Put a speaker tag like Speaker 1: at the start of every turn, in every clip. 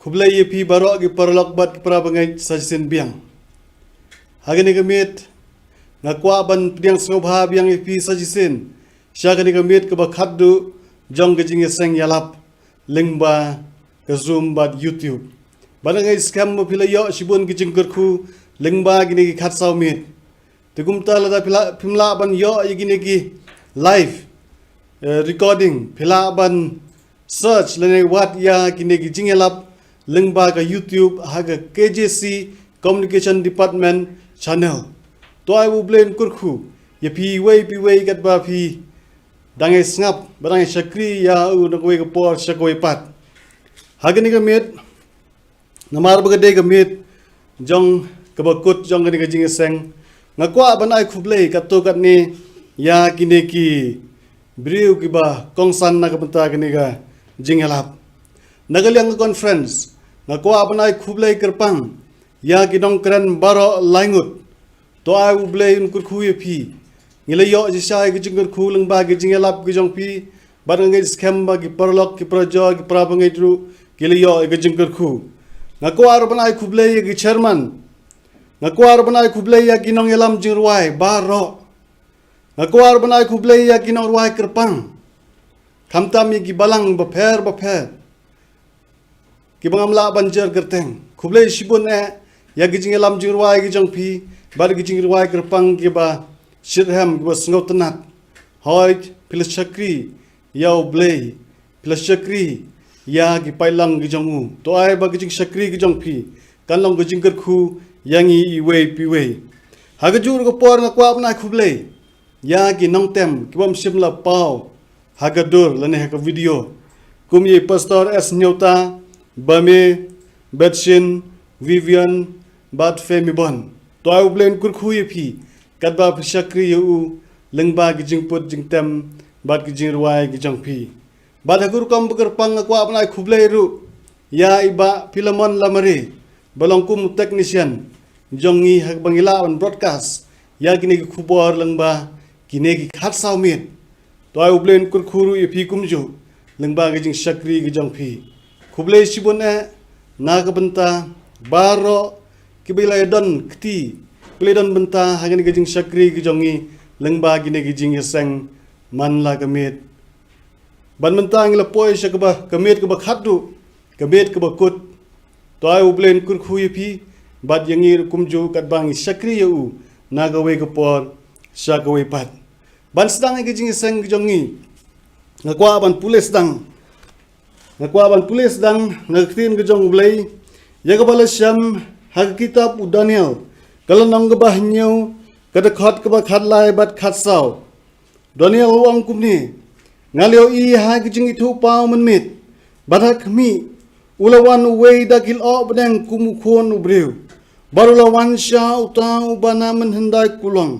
Speaker 1: Kublai yepi barok gi parlok bat ki prabangai sajisen biang. Hagani gamit ngakwa ban pdiang snobha biang yepi sajisen. Syagani gamit ke bakhaddu jong ke jing seng yalap lingba ke Zoom bat YouTube. Barangai scam mo pila yo shibun ki jingkurku lingba gini ki khat saw mit. Tegum ta la pimla ban yo gini ki live recording pila ban search lene wat ya gini ki jing yalap lingba ka YouTube haga KJC Communication Department channel. To ai u blame kurku ye pi wei gat ba pi dangai snap barangai syakri ya u nakwe ka por syakwe pat. Hagani gamit namar bagade gamit jong kabakut jong gani gajing seng ngakwa banai khublei kato kat ni ya kine ki briu ki ba kongsan na kabanta gani ga jingalap nagaliang conference ngakwa banai khublei kerpang ya kidong keren baro laingut to ai ublei unkur khuye phi ngilayo jisai gijing kur leng ba gijing elap gijong phi barangai scam ba gi parlok ki projo ki prabangai dru gilayo gijing kur khu ngakwa banai khublei gi chairman ngakwa banai khublei ya ginong elam jingruai baro ngakwa banai khublei ya ginong ruai kerpang khamtami gi balang ba pher ki bangamla banjer gerteng khublei shibun ya gijing elam jingruai gijong phi bar gijing ruai kerpang ki ba shirham ki ba sngotanat hoit pilashakri ya blei pilashakri ya gi pailang gijong u to ai ba gijing shakri gijong phi kanlong gijing ker khu yangi iwei piwei hagajur ko por ngakwa bna khublei ya gi nongtem kibam simla pau hagadur lane ha video kumye pastor s nyota bame betshin vivian bat femibon to ai ublen kur khu ye phi kadba shakri yu lengba gijing put jingtem bat gijing ruai gijong phi badagur kam beker pang ngakwa bna khublei ru ya iba filamon lamari balongkum technician jongi hak bangila on broadcast ya gini ki khubor lengba kine ki khat sawmit to ai ublen kur khuru ye phi kumju lengba gi jing shakri gi jong phi khublei sibun na ka banta baro ki bilai don kti bilai don banta hagani gi jing shakri gi jongi lengba gine gi jing yeseng man la kamit ban banta ngila poi shakba kamit ka ba khaddu kamit ka ba kut to ai ublen kur khu ye phi bat yangir kumju kat bangi syakri yu nagawe gepor syagawe pat ban sedang ge jing seng jongi ngakwa ban pulis dang ngaktin ge jong blei ya ga bala syam hag kitab u Daniel kalanang ge bah nyau kada khat ke ba khat lai bat khat saw Daniel wang kumni ngalio i ha ge jing thu pau men mit badak mi ulawan wei dakil o bedeng kumukhon ubreu barulawan sya utang ubana menhendai kulong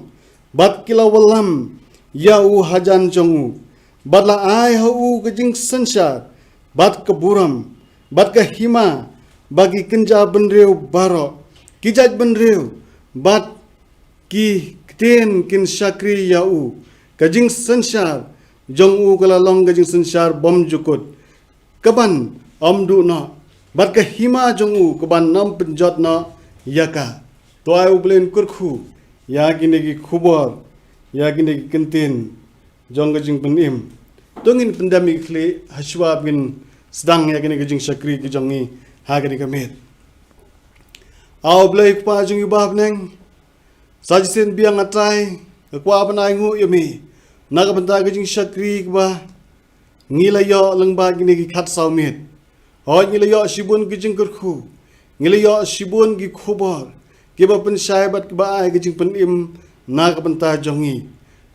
Speaker 1: bat kilawalam yau hajan jongu batla ai hau gejing sensar bat keburam bat ke hima bagi kenja benreu baro kijaj benreu bat ki kten kin syakri yau gejing sensar jongu kalalong gejing sensar bom jukut kaban amdu na bat ke hima jongu kaban nam penjot na yaka to ai ublen kurkhu ya gine gi khubor ya gine gi kentin jong gajing penim tungin pandemic kle haswa bin sedang ya gine gajing syakri gi jongi ha gine gamet au blai pa jong ibab neng sajisen biang atai kwa banai ngu yemi naga banta gajing syakri ba ngilayo lengba gine gi khat sawmit hoy ngilayo shibun gijing kurkhu ngilayo shibun gi khubor kiba pen syaibat kiba ai gijing pen im na ka banta jongi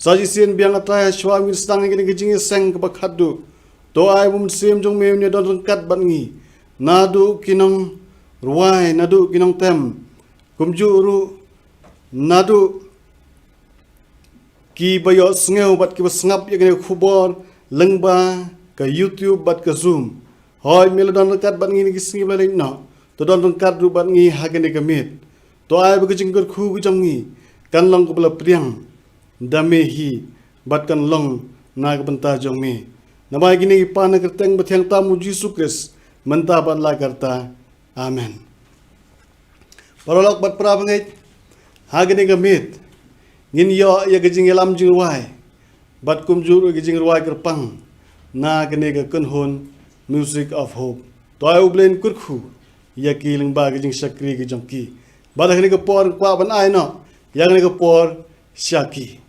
Speaker 1: sajisen biang atai swami stang gini gijing seng kiba khaddu to ai bum sim jong me ne don kat ban ngi nadu kinong ruai nadu kinong tem kumju ru nadu ki bayo sngew bat kiba snap ye gini khubor lengba ka YouTube bat ka Zoom hoy melodon kat ban ngi gi singi balai no to don kat ru ban ngi hagene gamit to ai ba gijing kur khu gijong ngi kan long ko bla priang dame hi bat kan long na ka banta jong mi namai gini pa na kerteng bathang ta mu Jesus Christ mentapat la karta. Amen. Parolok bat prabangit hagani gamit ngin yo ya gajing elam jing ruai bat kumjur gajing ruai kerpang na gane ga kunhun music of hope toy ublen kurkhu ya kiling ba gajing sakri gajong ki badagani ga por kwa ban ai no yang ni ga por syaki.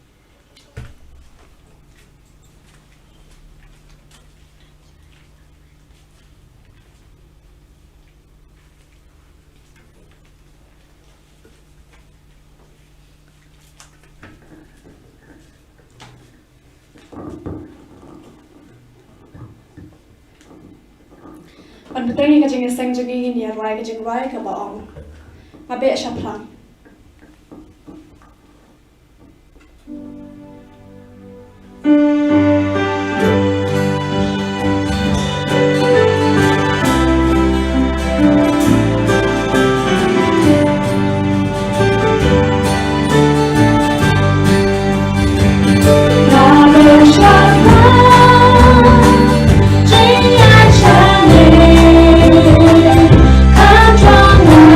Speaker 2: An betengi ka jing seng jing ni ya rai ka jing rai ka baong. Abe syaplang.
Speaker 3: Hãy subscribe cho kênh Ghiền Mì Gõ để không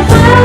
Speaker 3: bỏ lỡ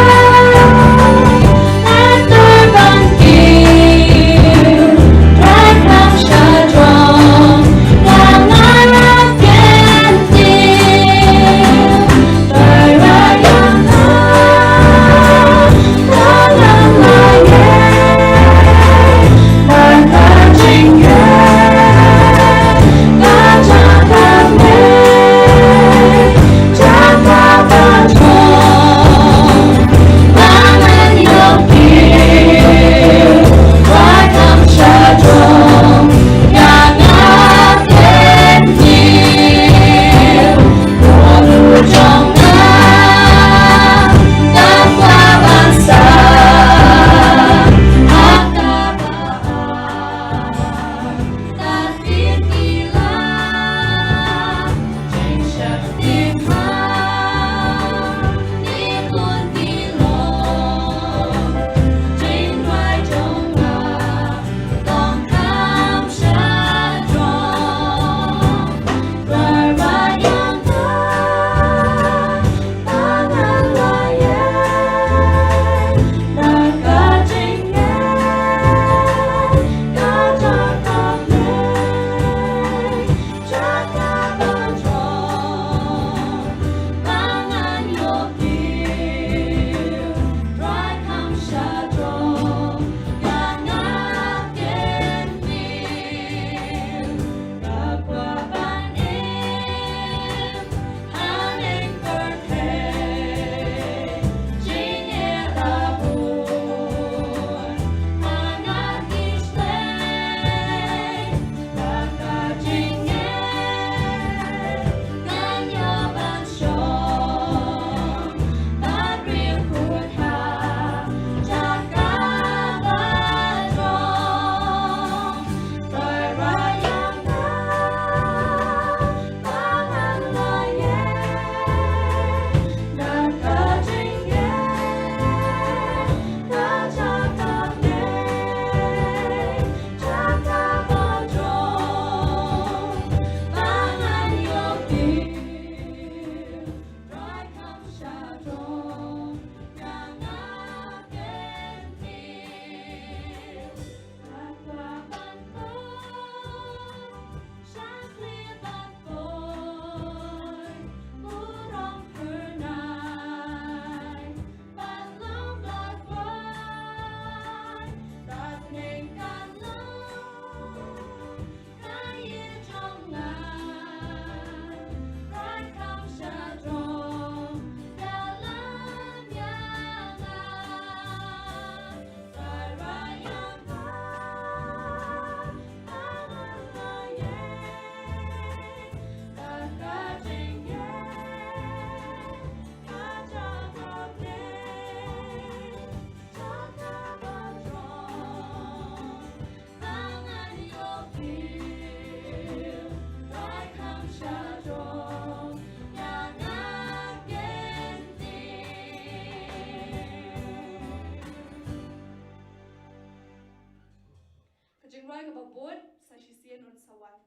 Speaker 2: จึงร้อยกับบบุตรสัชิเซียนนสวรรค์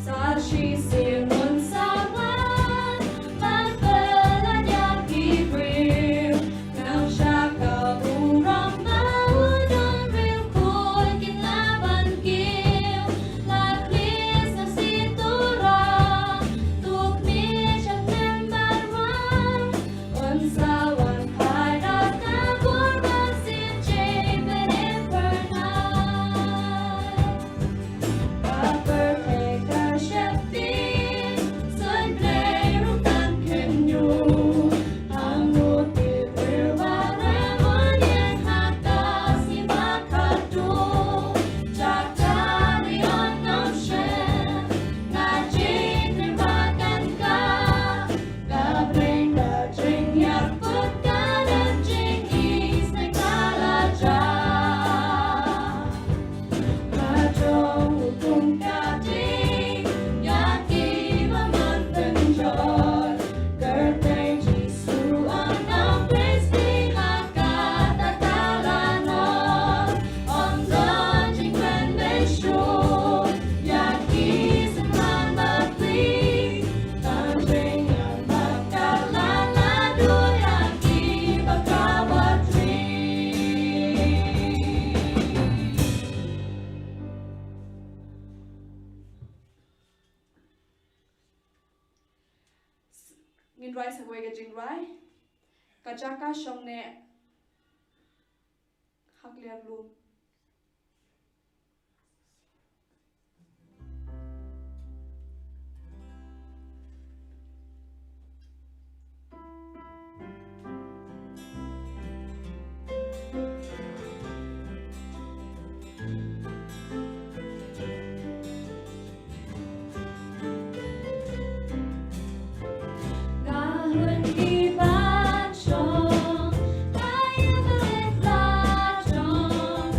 Speaker 2: Sashisin nun sawan Magbalan yang kibril Nang siya kaburang maudong Rilko'y kinlaban kiw Laklis na sinturang Tukmi siyang membarwang Unsawan kairat na burban sin Jay Benipernay Perfect Sheffield, Sun Blair, Rutan Kenyu, Hangut Iberwaremon yang hatas si Makadu, Jakarta Leon Nomshen, Najib Nibagan ka, Gabring Dajring Yarput Gadan Jingis Nekalaja. Majong hukum kating Yaki mementenjol Gerteng jisu ang presti Hakatatalanon Omdon jingwen besyo Yaki seman bakli Tanjeng yang makalaladu Yaki bakawatri Ngin rai sa kuya jing rai Kajaka syong ne Haklian lu Gahun iban syong Kaya belit la syong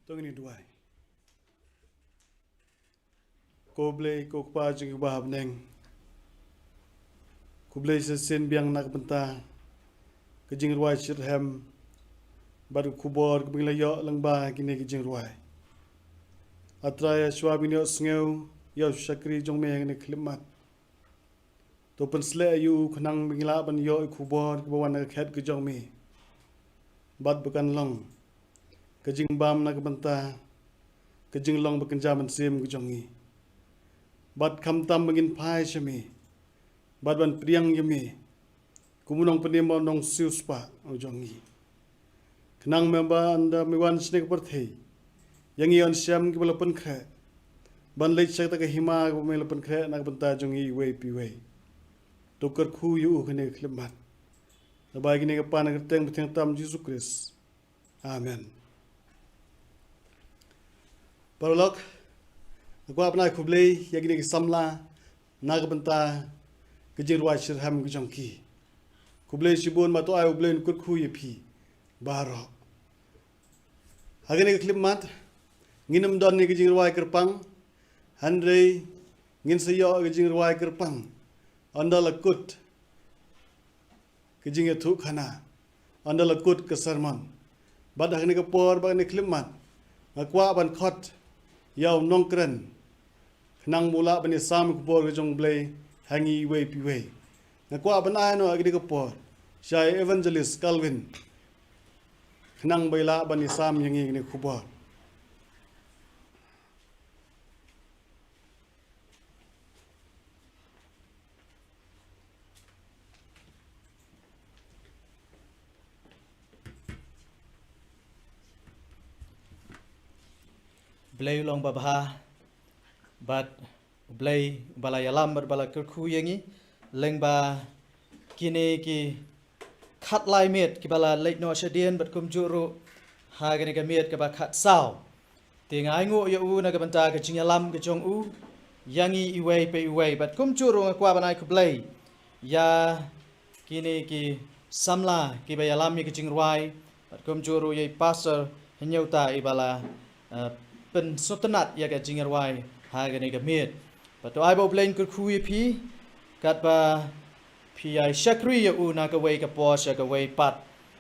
Speaker 1: tong ini duai ko blei ko pa jing ba neng ko blei sen biang nak benta ke jing ruai shirham baru kubor ke bingla yo lang ba kini ke jing ruai atraya swabinyo sngew yo shakri jong me ne klimat to pensle yu khnang bingla ban yo kubor ke bawan ke khet ke jong me bad bukan long ke jing bam nak benta ke jing long bukan jaman sim ke jong ni bad kam tam bangin pai shami bad ban priang yemi kumunong penimo nong siuspa ojongi kenang memba anda miwan snek perthei yang ion syam ki balapan kha ban leit sakta ka hima ko melapan kha nak benta jongi we pi we tukar khu yu khne khlemat tabai gine ka pan teng teng tam Jesus Christ amen paralok ko apna khublei yagine ki samla nak benta kejir wa shirham ki jongki kublei shibun ma to ay ublein kur khu yepi baro hagene klip mat nginam don ni kejir wa kerpang handrei ngin sayo kejir wa kerpang andala kut kejing thu khana andala kut ke sermon bad hagene ke por ba ne klip mat ngakwa ban khot yaw nongkren nang mula bani sam ku por ke jong blei hangi we pi we ngakwa ban ai no agri ko por shai evangelist Calvin nang baila bani sam yangi ni khubor
Speaker 3: Blay long babha bat blay bala yalam bar bala kerku yangi lengba kini ki khat lai met ki bala leit no shadien bat kum juru ha gani ka met ka ba khat sao tingai ngo ya u na ka banta ka jing yalam ka jong u yangi iwei pe iwei bat kum juru kwa banai ku blay ya kini ki samla ki ba yalam mi ka jing ruai bat kum juru ye pastor nyauta ibala pen sotenat ya ka jing ruai ha gani ka met bat to ai bo blain ku khu pi kat ba pi ai shakri ya u na ka wei ka po sha ka wei pat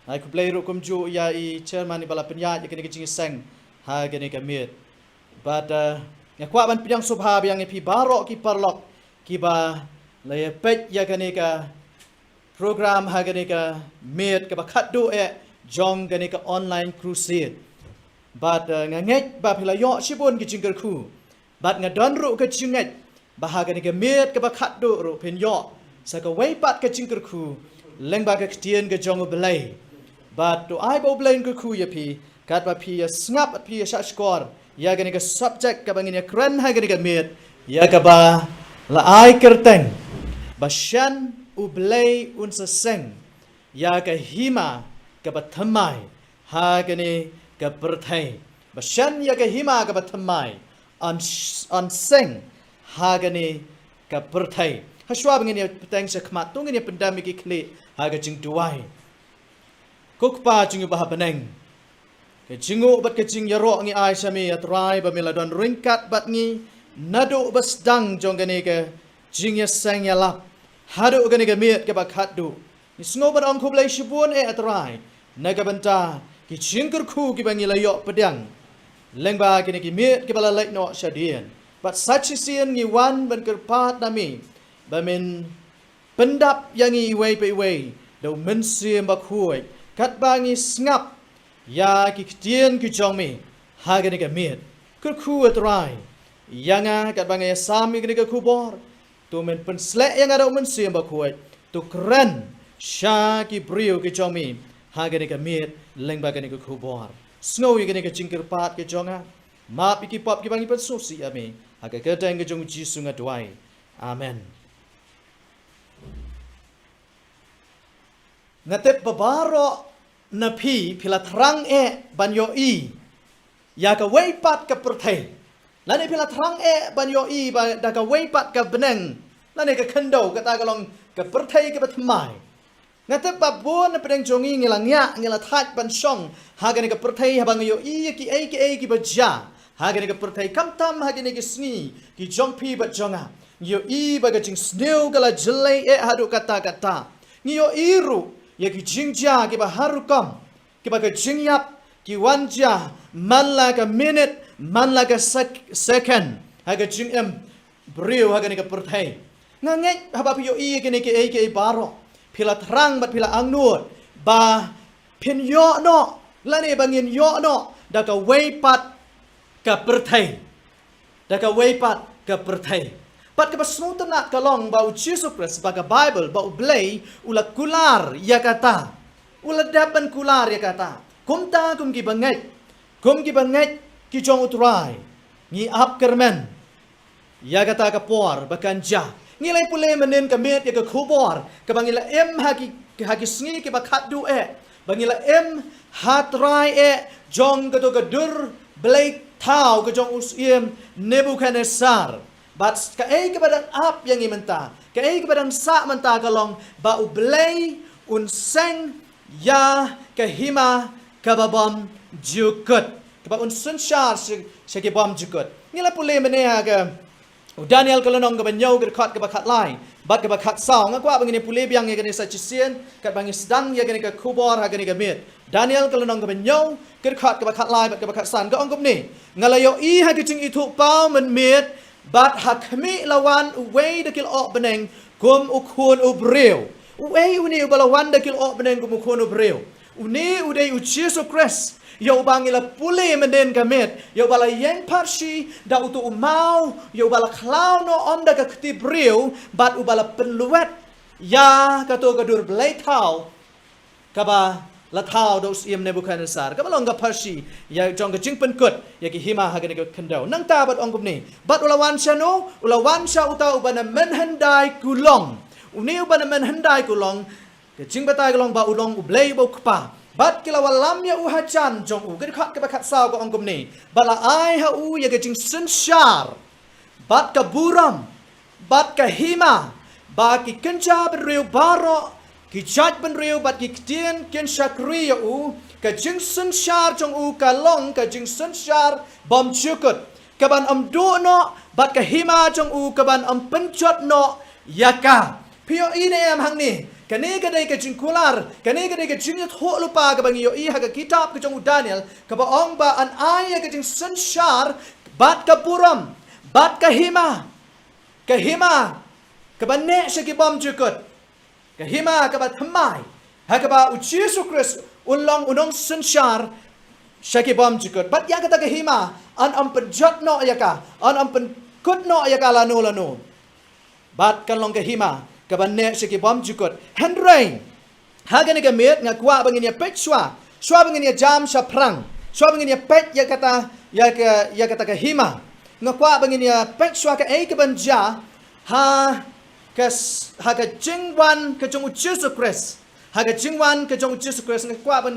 Speaker 3: ai ku blai ru kum ju ya I chairman bala penya ya gani ka jing seng ha gani ka met but ya kwa ban piang subha yang pi baro ki parlok ki ba le pet ya gani ka program ha gani ka met ka ba khat do e jong gani ka online crusade but ngangek ba phila yo shibon ki jingker khu but ngadon ru ka jinget ba ha gani ka met ka ba khat do ru pen yo sa ka wei pat ka jingker khu leng ba ka tien ka jong belai but to ai bo blain ka khu ya pi kat ba pi ya snap pi ya sha score ya gani ka subject ka bangin ya kran ha gani ka met ya ka ba la ai kerteng ba shan u blai un sa seng ya ka hima ka ba thamai ha gani ka perthai ba shan ya ka hima ka ba thamai on seng ha gani ka perthai ha shwa bangin ya petang sa khmat tung ni pendami ki khle ha ga jing duai kok pa jing ba baneng ke jingu bat ke jing yaro ngi ai sami atrai ba miladon ringkat bat ngi nadu bas dang jong gani ke jing ya sang ya lap hadu gani ke miet ke ba khadu ni sngo bat ong khublai shibun e atrai naga banta ki jingker khu ki bangi layo pedang lengba kini ki miet ki bala lek no shadien but such sien ngi wan ban kerpat nami ba min pendap yang i wei pe wei do men siem ba khui kat bangi snap ya ki tien ki jong mi ha gani ka miet ker khu atrai yanga kat bangi sami gani ka khu bor to men pen slek yang ada men siem ba khui to kran sha ki brio ki jong mi ha gani ka miet leng ba gani ka khu bor snow gani ka jingker pat ke jonga ma pi ki pop ki bangi pat so si ame ha ka tang ke jong ji sunga dwai amen ngatep babaro na pi pila thrang e banyo I ya ka wei pat ka perthai lani pila thrang e banyo I ba da ka wei pat ka beneng lani ka khando ka ta ka long ka perthai ka batmai ngata babon na pedang jongi ngila that ban song hagani ka perthai habang yo I ki baja hagani ka perthai kamtam hagani ka sngi ki jongpi bat jonga yo I baga jing sneu kala jelai hadu kata ngiyo iru ya ki jingja ki ba harukam ki ba ka jingyap ki wanja man like a minute man like a second haga jingem brio haga ni ka perthai ngangai haba pio I ki ni ki baro pila terang bat pila angnut ba pin yo no lani bangin yo no da ka weipat ka perthai da ka weipat ka perthai pat ka basnu tanat kalong ba Jesus Christ ba ka Bible ba ublay ula kular ya kata ula dapan kular ya kata kumta kum ki bangai ki jong utrai ngi ap kermen ya kata ka por bakanja ngilai pule menen ka met ya ka khubor ka bangila haki sngi ki bakhat du bangila hatrai jong ka to ka dur blai thau ka jong usiem Nebuchadnezzar bat ka ka badang ap yang imenta ka ka badang sa menta kalong ba ublai unseng ya ka hima ka babam jukut ka ba unsun shar se ke bam jukut ngila pule menia ka Daniel kalonong ka banyaw ka bakat lai bat ka bakat saw nga kwa bangini pule biang ya gani sa chisien kat bangi sedang ya gani ka kubor ha gani ka mit Daniel kalonong ka banyaw ka bakat lai bat ka bakat san ka ongkom ni ngalayo I ha kiching itu pau men mit bat hakmi lawan uwei dakil ok beneng kum ukun ubreu uwei uni ubalawan dakil ok beneng kum ukun ubreu uni udai Jesus Christ yo bangila pule menden kamet yo bala yang parsi da utu umau yo bala klau no onda ka ktibriu bat ubala penluet ya kato kadur belai tau kaba la tau dos im Nebuchadnezzar kaba long ka parsi ya jong ka jing penkut ya ki hima ha ka kendau nang ta bat ongkum ni bat ulawan syano ulawan sya uta ubana menhendai kulong uni ubana menhendai kulong ka jing batai kulong ba ulong ublei bo kpa bat kilawalam ya uhajan jong u gerkat ke bakat saw ko ongkom ni bala ai ha u ya gejing sensyar bat ka buram bat ka hima ba ki kenja bereu baro ki jaj benreu bat ki ktien ken syakri ya u ka jing sensyar jong u ka long ka jing sensyar bom chukut ka ban amdu no bat ka hima jong u ka ban am penjot no yaka pio ine am hang ni kani kadai ka jingkular kani kadai ka jingyat ho lupa ka bangi yo I ha ka kitab ka jong Daniel ka ba ong ba an ay ka jing sensyar bat ka buram bat ka hima ka ba ne sa ki bom jukut ka hima ka ba thamai ha ka ba u Jesus Christ unlong unong sensyar sa ki bom jukut bat ya ka ta ka hima an am penjot no ya ka an am pen kut no ya ka lanu bat kan long ka hima kabane siki bom jukut hendrain hagani ka met nga kwa bangin ya pet shwa bangin ya jam sha prang shwa bangin ya pet ya kata ka hima nga kwa bangin ya pet shwa ka ka banja ha ka jingwan ka jong Jesus Christ ha ka jingwan ka jong Jesus Christ nga kwa ban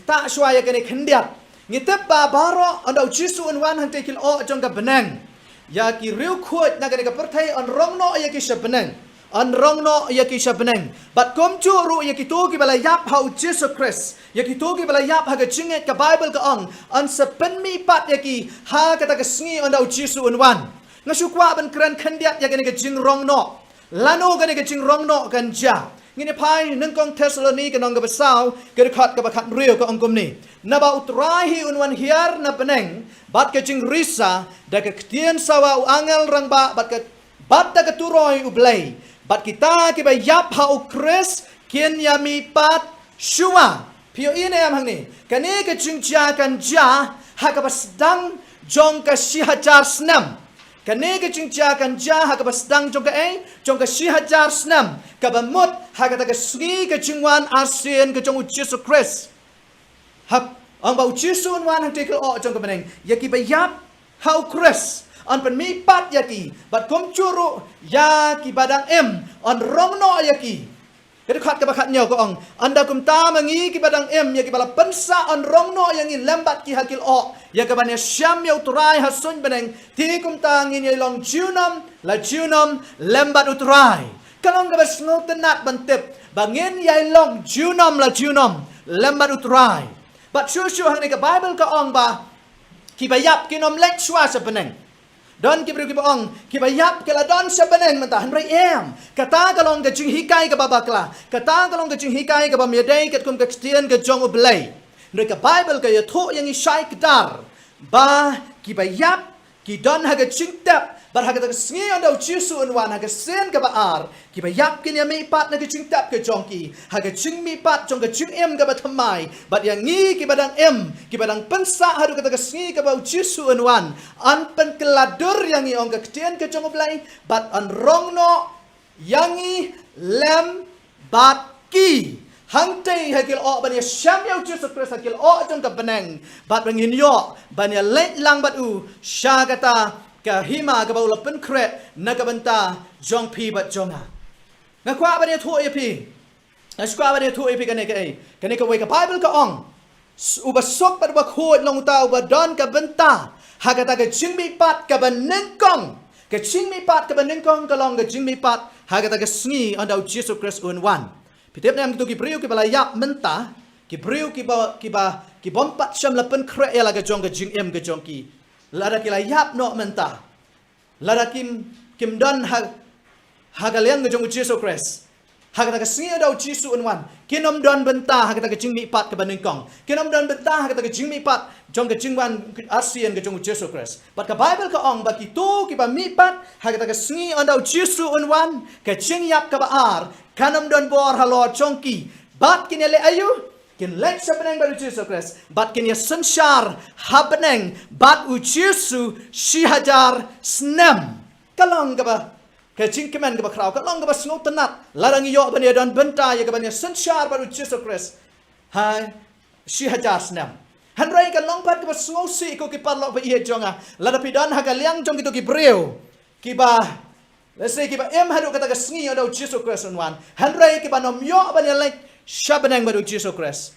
Speaker 3: ta shwa ya kani khendiat ngitep ba baro anda Jesus unwan han tekil o jong ka benang ya ki riu khut na ka perthai on rongno ya ki sha benang an rongno ya ki shabneng bat kom chu ru ya ki to ki bala yap ha Jesus Christ ya ki to ki bala yap ha ka chinget ka Bible ka ong an sepen mi pat ya ki ha kata ka sngi on da Jesus unwan ngasukwa ban kran khandiat ya ka jing rongno lano ka jing rongno kan ja ngini pai nang kong Thessaloniki ka nong ka basaw ka khat ka bakhat rio ka ongkom ni na ba utrahi unwan hiar na peneng bat ka jing risa da ka ktien sawa u angel rang ba bat ka turoy ublay bat kita kiba yap ha ukres kien yami pat shua pio ine am hangni kani ka jingja kan ja ha ka basdang jong ka shihajar snam kani ka jingja kan ja ha ka basdang jong ka shihajar snam ka bamut ha ka ta ka sgi ka jingwan asien ka jong Jesus Christ ha ang ba Jesus wan hang tekel o jong ka beneng ya kiba yap ha ukres an pen mi pat yaki bat kom churu yaki badang an rongno yaki Jadi khat ka bakhat nyo ko ong anda kum ta mangi ki badang ya ki bala pensa an rongno yang in lembat ki hakil o ya ka bane syam ya uturai hasun beneng ti kum ta ngin ye long junam la junam lembat uturai kalong ka basngo tenat bantip bangin yai long junom la junom lembar utrai but sure hang ni ka Bible ka ong ba kibayap kinom lek shwa sa peneng don ki beri ki ong kibayap kala don sa peneng mentah hanrai em kata kalong ka jing hikai ka babakla kata kalong ka jing hikai ka bamyadai kat kum ka kristian ka jong ublai ndoi ka Bible ka ya tho yang isai kedar ba kibayap ki don haga cingtap bar haga ta sngi anda uchisu unwan haga sen ka baar ki bayap kin ya mi pat na ki cingtap ke jongki haga cing mi pat jong ka cing em ka ba thamai bat yang ngi ki badang em ki badang pensa hadu ka ta sngi ka ba uchisu unwan an pen keladur yang ngi ong ka ktien ke jong oblai bat an rongno yangi lem bat ki hang tei hakil o bania syam yau Jesus Christ hakil o jong ka beneng bat bangin yo bania let lang bat u sya kata ka hima ka baula pen kret na ka banta jong pi bat jonga na kwa bania thu ye pi na kwa bania thu ye pi kane ka we ka Bible ka ong uba sok bat ba khoi long ta uba don ka banta hakata ka jingmi pat ka beneng kong ka jingmi pat ka beneng kong ka long ka jingmi pat hakata ka sngi anda Jesus Christ unwan Pitip na yang tu kibriu ki balayap mentah, kibriu ki bompat syam lapen krek ya laga jong ke jing em ke jong ki. Lada ki layap no mentah. Lada kim don hagaliang ke jong Jesus Christ. Hagata ke singi ada Jesus unwan. Kinom don bentah hagata ke jing mi pat ke banengkong. Kinom don bentah hagata ke jing mi pat jong ke jing wan ASEAN ke jong Jesus Christ. But ke Bible ke ong baki tu ki ba mi pat hagata ke singi ada Jesus unwan ke jing yap ke baar. Kanam don bor halo chongki bat kin le ayu kin lek sabeneng baru Jesus Christ bat kin ya sensyar habeneng bat u Jesus shihajar snam kalong gaba ke cingkemen gaba kraw kalong gaba sngot tenat larang yo bania don benta ya gaba ya sensyar baru Jesus Christ hai shihajar snam hanrai kalong pat gaba sngosi ko ki parlok ba ie jonga ladapi don hagaliang jong gitu ki breu kiba Let's say kiba em hadu kata kesngi ada Jesus Christ unwan. Handrai kiba nom yo banya like shabenang baru Jesus Christ.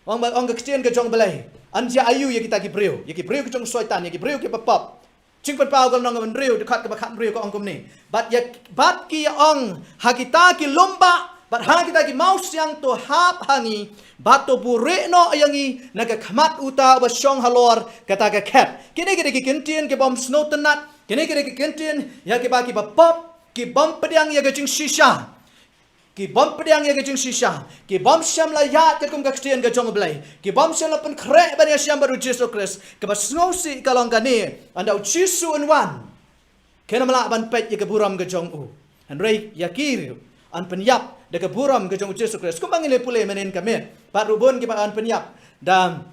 Speaker 3: Ong kecien ke jong belai. Anja ayu ya kita kibreu. Ya kibreu ke jong soitan ya kibreu ke papap. Cing pen pau kal nong breu dekat ke bakat breu ke ong kum ni. Bat ki ong hakita ki lomba bat ha kita ki maus yang to hap hangi bat to bure no yangi naga khamat uta ba syong halor kata ke cat. Kini ki kentien ke bom snow tenat Kini ki kentin ya ki ba pop ki bom pedang ya gajing shisha ki bom pedang ya gajing shisha ki bom syam la ya ke kum ka kristian ga jong blai ki bom syam la pen krek ban ya syam baru Jesus Christ ke ba snosi kalong kani anda uchisu unwan kena mala ban pet ya ke buram ga jong u an rei ya kir an penyap de ke buram ga jong Jesus Christ kum bangile pule menen kamet pat rubun ki ba an penyap dan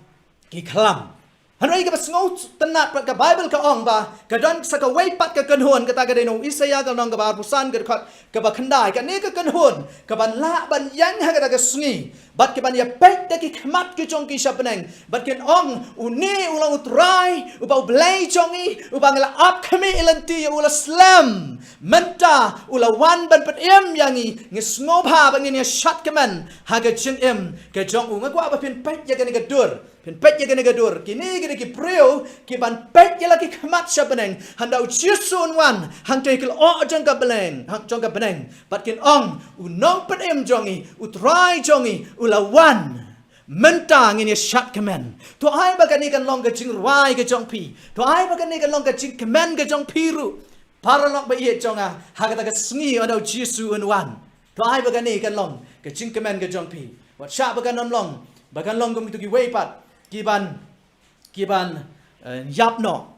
Speaker 3: ki klam Hanoi ka basngot tenat ka Bible ka ong ba ka don sa ka way pat ka kanhon ka ta ka dino Isaya ka nong ka ba pusan ka ka ba khandai ka ne ka kanhon ka ban la ban yang ha ka ta ka sngi bat ka ban ya pet ta ki khmat ki chong ki shapeneng bat ken ong uni ulang utrai uba blai chongi uba ngala ap khami ilanti ula slam menta ula wan ban pet em yangi ngisngop ha ban ni shat kemen ha ka chin em ka jong u ngakwa ba pin pet ya ka ni ka dur pin pet ya ka ni ka dur kini ki preo ki ban pet ya laki khamat shabeneng handa uchisun wan hang tekil o jong ka beleng hang jong ka beneng bat kin ong unong pet em jongi utrai jongi ula wan mentang ini shat kemen to ai ba kan ni kan long ka jing rai ka jong pi to ai ba kan ni kan long ka jing kemen ka jong piru paralok ba ye jonga ha ka ta ka sngi ada uchisun wan to ai ba kan ni kan long ka jing kemen ka jong pi wat sha ba kan long ba kan long kum tu ki wei pat kiban yap no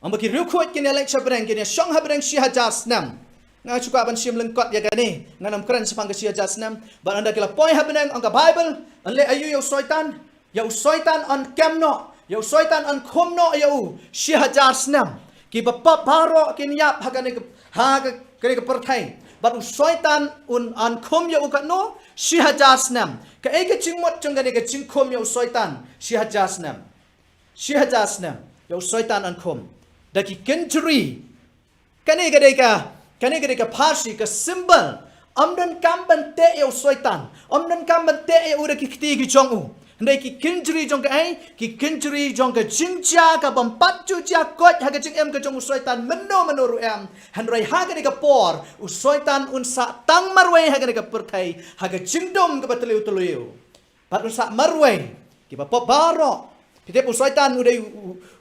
Speaker 3: ang baki rukhot kini lek shabreng kini shong habreng shi hajar snam nga chuka ban shim lengkot ya gani nganam kran sepang ke shi hajar snam ban anda kila poi habreng ang ka Bible an le ayu yo soitan an kemno yo soitan an khomno yo shi hajar snam ki ba paro kini yap hagane ha kini ke perthai bat soitan un an khom yo ka no shi hajar snam ka ege chingmot chungane ke chingkhom yo soitan shi hajar snam yo soitan an khom daki kentri kane gade ka pharsi ka symbol amdan kamban te yo soitan amdan kamban te yo ura ki kti ki chong u Ndai ki kinjri jong ka ai ki kinjri jong ka jingja ka bampat ju ja kot ha ka jing em ka jong usoitan meno ru em handrai ha ka ni ka por usoitan un sa tang marwai ha ka ni ka pertai ha ka jingdom ka bateliu pat un sa marwai ki ba pop baro pite usoitan udai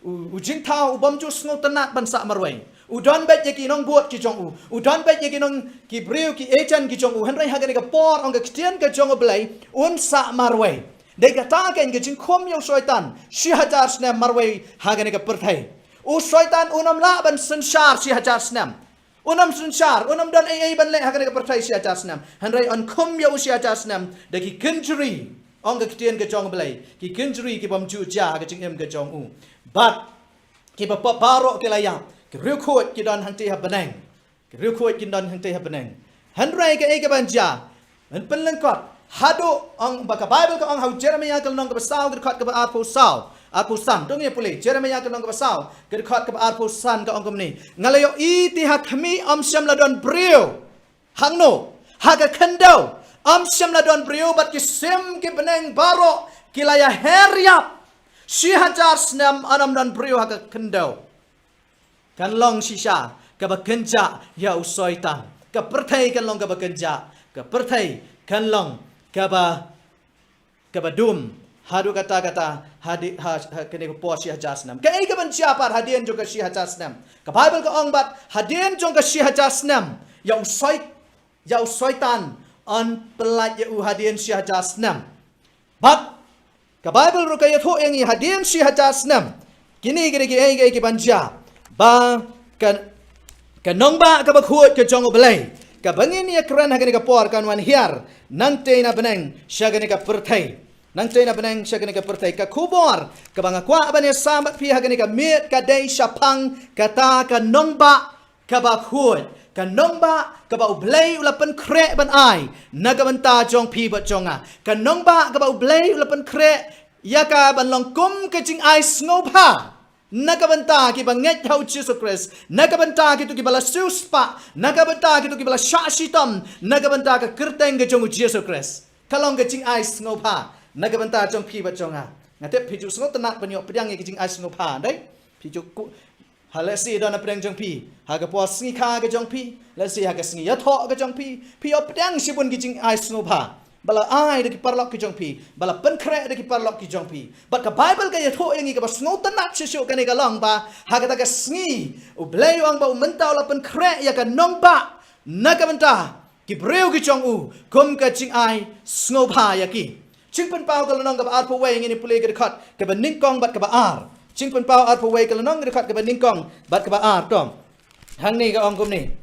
Speaker 3: u jingtau u bam ju sngo tanak ban sa marwai udon bet ye ki nong buat ki jong udon bet ye ki nong ki briu ki ejan ki jong handrai ha ka ni ka por ong ka ktian ka jong blai un sa marwai Dei kata kan ke jing khom yo soitan 1000 snam marwai hagane ka perthai u soitan unam la ban sanshar 1000 snam unam sanshar unam dan ai ban le hagane ka perthai 1000 snam handrai on khom yo 1000 snam de ki kinjri ong ka kitien ka jong blai ki kinjri ki bam ju ja ka jing em ka jong but ki ba baro ke la yang ki riu khot ki don hang te ha banang ki riu khot ki don hang te ha banang handrai ka ai ka ban ja an pen lang kot hado ang baka Bible ka ang hau Jeremiah ka nong ka basaw ka khat ka arpo san dong ye puli Jeremiah ka nong ka basaw ka khat ka arpo san ka ong komni ngalayo iti ha khami am syam la don brio hangno ha ka khandau am syam la don brio bat ki sem ki beneng baro kilaya heriap 1000 snam anam don brio ha ka khandau kan long shisha ka ba kenja ya usoitan ka perthai kan long ka ba kenja ka perthai kan long kaba dum hadu kata hadi kene ko posi hajasnam kai ka ban siapa hadian jo ka si hajasnam ka Bible ka ong bat hadian jo ka si hajasnam ya usoitan on pelat ya u hadian si hajasnam bat ka Bible ru ka yatho yang hadian si hajasnam kini kene ki banja ba kan nong ba ka ba khuat ka jong belai ka bangin ya kran hagani ka por kan wan hiar nang te na benang syagani ka perthai nang te na benang syagani ka perthai ka kubor ka banga kwa bane samat pi hagani ka met ka dai syapang kata ka nongba ka ba khuat ka nongba ka ba ublai ulapan kre ban ai nagamanta jong pi ba jonga ka nongba ka ba ublai ulapan kre ya ka ban longkum ka jing ai sngopa Nakabanta ki banget hau Jesus Christ. Nakabanta ki tu ki bala suspa. Nakabanta ki tu ki bala shashitam. Nakabanta ka kerteng ke jongu Jesus Christ. Kalong ke jing ais ngopa. Nakabanta jong pi ba jonga. Ngate piju sngot tenak banyo pedang ke jing ais ngopa dai. Piju ku halasi dona pedang jong pi. Haga po singi kha ke jong pi. Lasi haga singi yatho ke jong pi. Pi op pedang sibun ke jing ais ngopa. Bala ai de ki parlok ki jong pi bala pen kre de ki parlok ki jong pi but ka Bible ka yatho yangi ka basngo tanak sisyo ka ni ka long ba haga ta ka sngi u blay wang ba umentaw la pen kre ya ka nong ba na ka menta ki breu ki jong u kum ka jing ai sngo pa ya ki ching pen pau ka nong ka ar po wei ngi ni pule ka khat ka ba ning kong bat ka ba ar ching pen pau ar po wei ka nong ka khat ka ba ning kong bat ka ba ar tom hang ni ka ong kum ni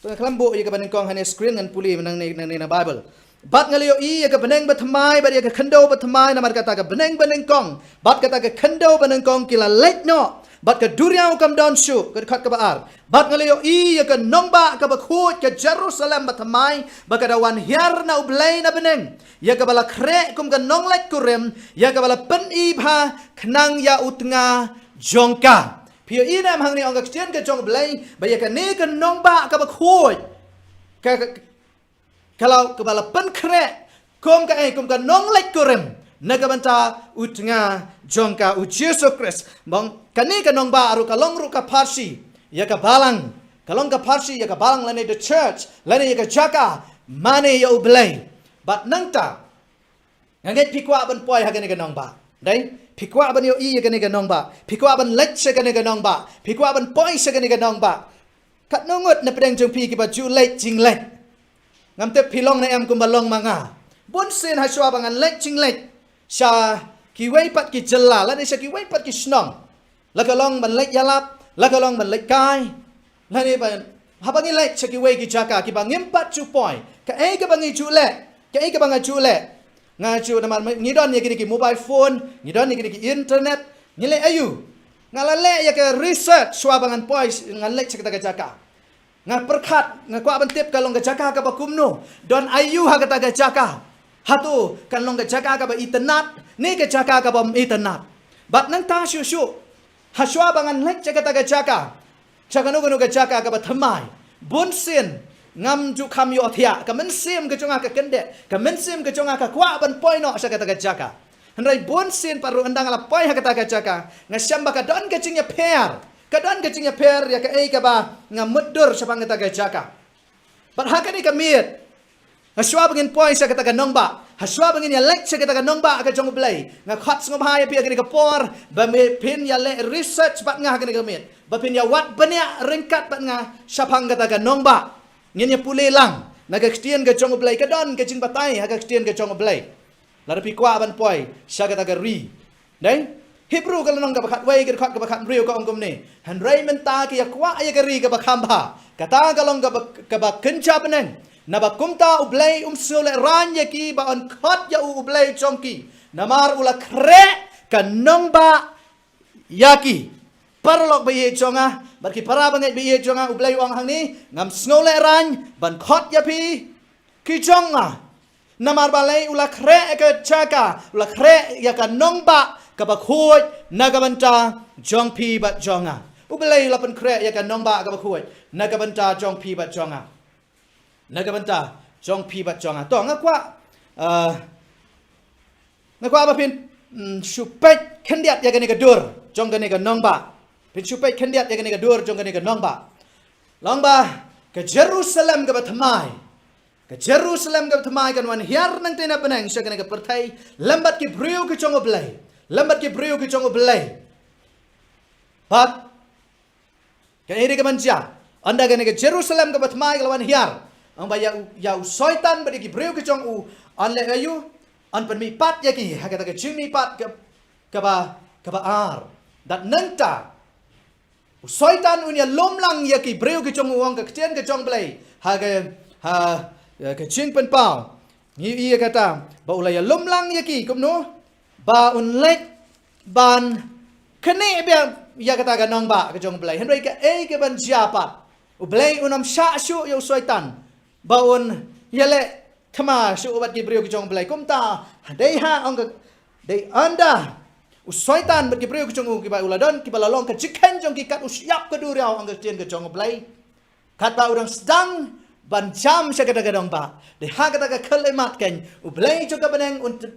Speaker 3: Tuan kelambu ia ke banding kong hanya screen dan puli menang na Bible. Bat ngaliyo ia ke banding bathamai bat ia ke kendo bathamai nama kata ke banding kong. Bat kata ke kendo banding kong kila late no. Bat ke duriau kam down shu ke dekat ke baar. Bat ngaliyo ia ke nomba ke bakhut ke Jerusalem bathamai bakada wan hiar na ublay na banding. Ia ke bala kre kum ke nonglet kurem. Ia ke bala pen ibha kenang ya utnga jongka. Pio ina hang ni ong kestian ke jong belai baya ka ne ka nong ba ka ba khoi kalau ke bala pen kre kom ka nong lek kurem na ka banta utnga jong ka u Jesus Christ bang ka ne ka nong ba aru ka long ru ka parsi ya ka balang kalong ka parsi ya ka balang lane the church lane ya ka jaka mane ya ublai but nangta nganget pikwa ban poi ha ka ne ka nong ba dai Pikwa ban yo iya kani ganong ba. Pikwa ban lech se kani ganong ba. Pikwa ban poi se kani ganong ba. Kat nungut na pedang jong pi ki ba ju lech jing lech. Ngam te pilong na em kum balong manga. Bun sin ha shwa bangan lech jing lech. Sha ki wei pat ki jella la ni sha ki wei pat ki snong. La ka long ban lech yalap, la ka long ban lech kai. La ni ban ha bangi lech sha ki wei ki jaka ki ba ngim pat ju poi. Ka ei ka bangi ju lech. Ka ei ka banga ju lech. Ngaju nama ngidon ya kini mobile phone, ngidon ya kini internet, ngile ayu. Ngalale ya ke research swabangan pois ngalek sekata jaka. Ngaperkat ngakwa bentip kalong ke jaka ka bakumno. Don ayu ha kata jaka. Hatu kalong ke jaka ka ba internet, ni ke jaka ka ba internet. Bat nang ta shu ha swabangan lek sekata jaka. Jaka no ke jaka ka ba thamai. Bunsin ngam ju kham yo thia ka men sim ka chonga ka kende ka men sim ka chonga ka kwa ban poi no sa ka ta ka jaka handrai bon sin paru andang la poi ha ka ta ka jaka ngasiam ba ka don ka chingya per ka don ka chingya per ya ka ei ka ba ngam mudur sa pang ka ta ka jaka but ha ka ni ka miet haswa bangin poi sa ka ta ka nongba haswa bangin ya lek sa ka ta ka nongba ka chong blai nga khat ngom ha ya pi ka ni ka por ba me pin ya le research bat nga ka ni ka miet ba pin ya wat banya ringkat bat nga sa pang ka ta ka nongba ngenya pule lang naga Kristian ke chong blai ka don ke jing batai ha ka Kristian ke chong blai la pi kwa ban poi sha ka ta ka ri dai Hebrew ka lang ka bakhat wai ka khat ka bakhat riu ka ongkom ni han rai men ta ki ya kwa ya ka ri ka bakham ba ka ta ka long ka ba kencha banen na ba kumta ublai sole ran ya ki ba on khat ya ublai chong ki namar ula kre ka nong ba yaki parlok ba ye chonga barki para bangai ba ye chonga ublai wang hang ni ngam snole ran ban khot ya pi ki chonga namar balai ula kre ka chaka ula kre ya ka nong ba ka ba khoi naga banta jong pi ba jonga ublai la pan kre ya ka nong ba ka ba khoi naga banta jong pi ba jonga naga banta jong pi ba jonga to ngakwa ngakwa ba pin supet khendiat ya ka ni ka dur jong ka ni ka nong ba pin supet khendiat ya ka ni ka dur jong ka ni ka nong ba long ba ke Jerusalem ka ba thamai ke Jerusalem ka thamai kan wan hiar nang tena penang sa ka ni ka perthai lambat ki briu ki chong oblai lambat ki briu ki chong oblai but ke iri ka manja anda ka ni ka Jerusalem ka ba thamai ka wan hiar ang ba ya soitan ba ki briu ki chong u an le ayu an pen mi pat ya ki ha ka ta ka chim mi pat ka ba ar dat nanta soitan unya lomlang ya ki breu ki chong uang ka chen ka chong blai ha ka ching pen pau ni ia kata ba ulaya lomlang ya ki kum no ba un lek ban kene be ya kata ka nong ba ka chong blai henry ka e ka ban siapa ublai unam sha shu yo soitan ba un ya le thama shu bat ki breu ki chong blai kum ta dei ha ong ka dei anda Soitan bagi beriu ke chong ki ba uladon ki balalong ke chicken jong ki kat usyap ke duriau ang Kristian ke chong blai kata orang sedang ban jam sa kadang ba de ha kata ka kelemat ken ublai juga beneng untuk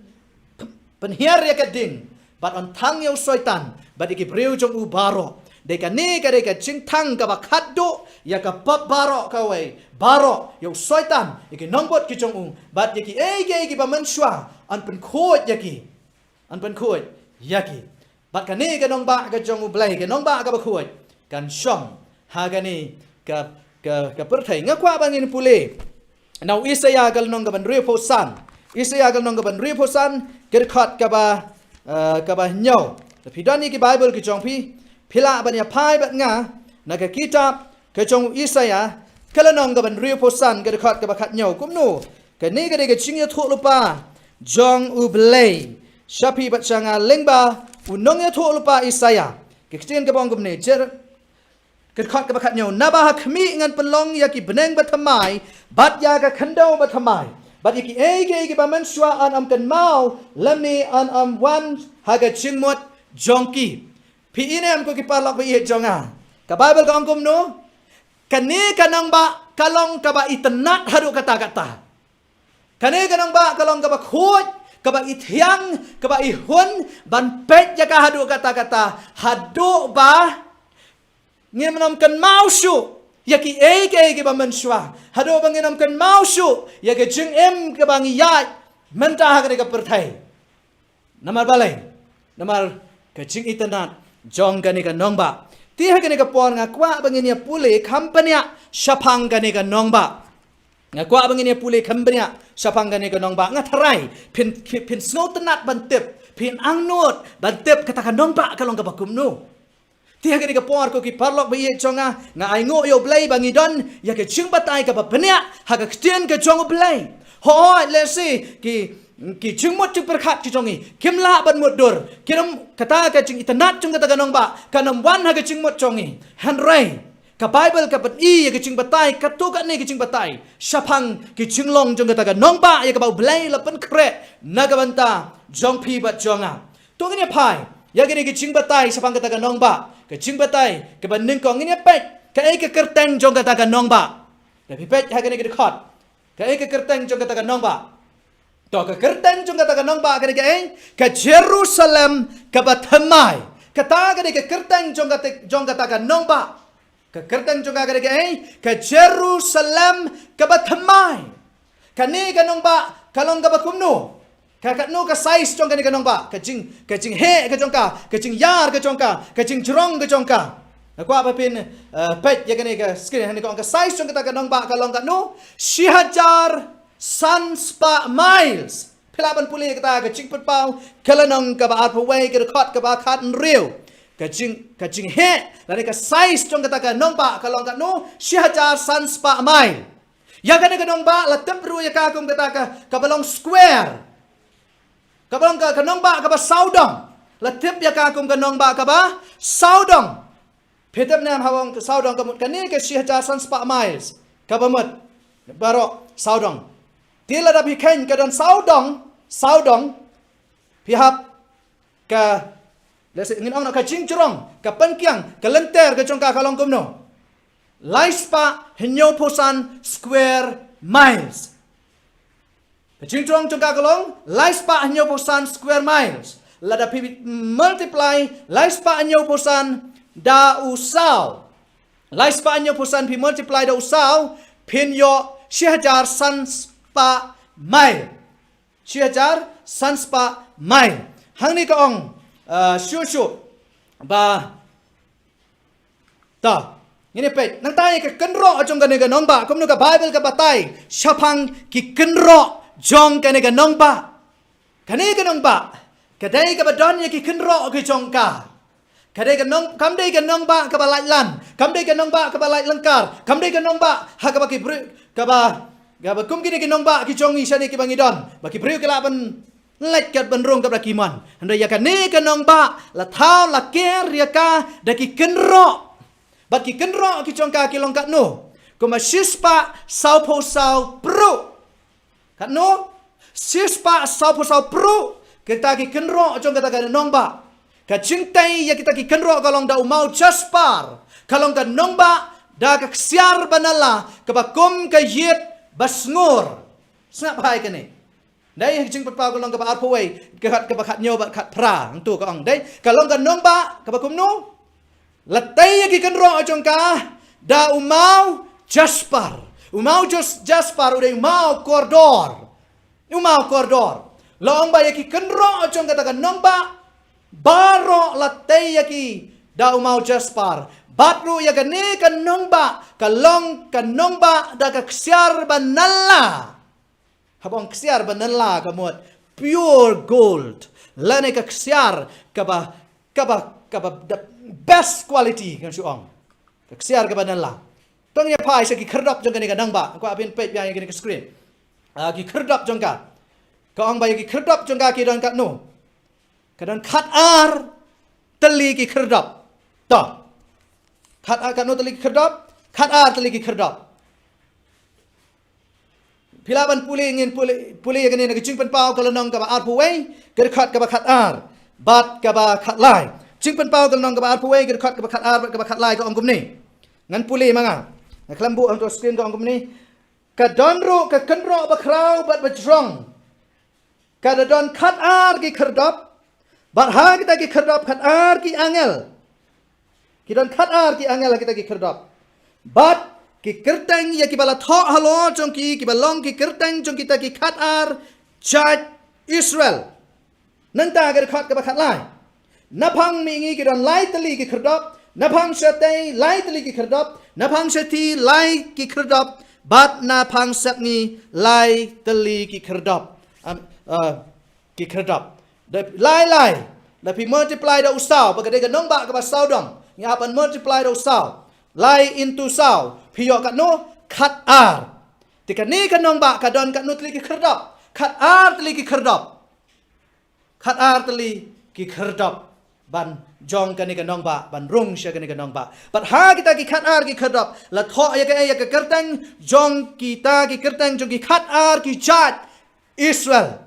Speaker 3: penhiar ya keding bat on thang yo soitan bagi ki beriu chong u baro de ka ne ka de ka ching thang ka ba khaddo ya ka pap baro ka wei baro yo soitan ki nongbot ki chong u bat ki ki ba menshwa an pen khot ya ki an pen khot yaki bat kani ka nong ba ka jong ublai ka nong ba ka ba khuai kan shom ha gani ka perthai ngakwa bangin pule now Isaiah gal nong ka ban reposan Isaiah gal nong ka ban reposan ker khat ka ba nyau pidani ki Bible ki jong pi phila ban ya phai bat nga na ka kitab ka jong Isaiah kala nong ka ban reposan ker khat ka ba khat nyau kumnu ka ni ka de ka chingya tho lupa jong ublai Shapi bat sanga lengba unong ya tho lupa Isaya kektian ka bong gumne jer kerkhat ka bakhat nyaw naba khmi ngan penlong ya ki beneng bat thamai bat ya ka khandau bat thamai bat ki ki ba man shwa an am kan mau lamni an am wan ha ka chingmot jongki pi ine am ko ki parlak ba ye jonga ka Bible ka angkum no kani kanang ba kalong ka ba itenat haru kata-kata kani kanang ba kalong ka ba khoj kaba ithiang kaba ihun ban pet ya ka hadu kata-kata hadu ba nginam kan mausu ya ki ki ba menshwa hadu ba nginam kan mausu ya ke jing em ka bang ya mentah ka ka perthai namar balai namar ke jing itanat jong ka ni ka nongba ti ha ka ni ka pon nga kwa bangin ya pule company shapang ka ni ka nongba ngakwa bangin ya pule kambanya sapangane ka nong ba nga tharai pin snow tenat bantep pin angnot bantep kata ka nong ba kalong ka bakum no tiha ka ni ka por ko ki parlok ba ye chonga nga ai ngo yo blai bangidon ya ke ching batai ka ba banya ha ka ktian ka chong blai hoi le si ki ching mot ching perkhat ki chongi kimla ban mot dor kiram kata ka ching itanat chung kata ka nong ba kanam wan ha ka ching mot chongi hanrai ka Bible ka pat i ka ching batai ka tu ka ni ka ching batai shapang ki ching long jong ka ta ka nong ba ya ka ba blai la pen kre na ka banta jong pi bat jonga tu ka ni phai ya ka ni ki ching batai shapang ka ta ka nong ba ka ching batai ka ban ning ko ngi ni pet ka ai ka kerteng jong ka ta ka nong ba da pi pet ha ka ni ka khot ka e ka kerteng jong kata ka nong ba to ka kerteng jong kata ka nong ba ka ni ka Jerusalem ka ba thamai ka ta ka ni ka kerteng jong kata ka nong ba ka kerteng jong ka ni ka Jerusalem ka ba thamai ka ni ka nong ba ka long ka ba kumno ka no ka size jong ka ni ka nong ba ka jing he ka jong ka jing yar ka jong ka jing jrong ka jong ka na kwa ba pin pet ya ka ni ka screen ni ka size jong ka nong ba ka long ka no 6,000 suns pa miles Pilaban puli kata ka jing pat pau kalanong ka ba at way ka khot ka ba khat real ka jing he la ni ka size jong kata ka nong ba ka long ka no 6,000 suns pa mile ya ka ni ka nong ba la tempru ya ka kum kata ka balong square ka balong ka nong ba ka ba saudong la tip ya ka kum ka nong ba ka ba saudong Petem nam hawang saudong ka mut ka ni ka 6,000 suns pa miles ka ba mut baro saudong Tila da bikain ka dan saudong pihap ka lesi ngin ong na ka jingcrong ka penkiang ka lenter ka jongka kalong kumno laispa henyoposan square miles ka jingcrong jongka kalong laispa henyoposan square miles lada pi multiply laispa henyoposan da usau laispa henyoposan pi multiply da usau pinyo 6,000 suns pa mile 6,000 suns pa mile hang ni ka ong shu ba ta ngine pe nang tai ka kenro ajong ka ni ka nong ba kum nu ka bible ka batai shapang ki kenro jong ka ni ka nong ba ka ni ka nong ba ka dai ka badon ya ki kenro ka jong ka kadai ka nong kam dai ka nong ba ka ba lai lan kam dai ka nong ba ka ba lai langkar kam dai ka nong ba ha ka ba ki ka ba Gaba kum kini kinong ba ki chongi shani ki bangidon ba ki priu kala ban let kat ban rong kabla kiman handa ya kane kanong ba la thao la ker ya ka da ki kenro ba ki kenro ki chongka ki long kat no kuma shispa sao po sao pro kat no shispa sao po sao pro kita ki kenro chong kata ka nong ba ka chintai ya kita ki kenro kalong da umau jaspar kalong ka nong ba da ka ksiar banala ka ba kum ka yet basngur snap hai ka ni dai jing pat pa ko long ka ba arpoi ka khat nyo ba khat pra ang tu ka ong dai ka long ka nong ba ka ba kum no latai ki kan ro jong ka da umau jaspar ude umau kordor long ba ki kan ro jong ka ta nong ba baro latai ki da umau jaspar Batru ya gane kan nong ba kalong kan nong ba da ka ksiar banalla habang ksiar banalla kamot pure gold lane ka ksiar kaba the best quality kan suong ka ksiar ka banalla tong ya pai sa ki kherdap jong gane ka nang ba ko apin pet ya gane ka screen ki kherdap jong ka ong ba ki kherdap jong ka ki don ka no ka don khat ar teli ki kherdap to Khat ar kan no tali kherdap khat ar tali ki kherdap Pilaban puli ngin puli ya gani na jing pen pau kalanong ka ba ar puwei ger khat ka ba khat ar bat ka ba khat lai jing pen pau kalanong ka ba ar puwei ger khat ka ba khat ar ka ba khat lai ka ong gumni ngan puli manga na klambu ang to screen ka ong gumni ka donro ka kenro ba krau bat ba jrong ka don khat ar ki kherdap bat ha kita ki kherdap khat ar ki angel Kita khat ar ki angel kita ki kherdap bat ki kerteng ya ki bala tho halo jong ki balong ki kerteng jong kita ki khat ar chat Israel nanta ga khat ka ba khat lai naphang mi ngi ki don lai tali ki kherdap naphang shatei lai tali ki kherdap naphang shati lai ki kherdap bat naphang sat ngi lai tali ki kherdap ki kherdap lai da pi multiply da usau ba ga de ga nong ba ka ba sau dong ya pan multiply do sao lai into sao phiyo ka no khat ar tika ni ka nong ba ka don ka no tli ki kherdap khat ar tli ki kherdap ban jong ka ni ka nong ba ban rung sha ka ni ka nong ba but ha kita ki khat ar ki kherdap la tho ya ka kertang jong kita ki kertang jong ki khat ar ki chat Israel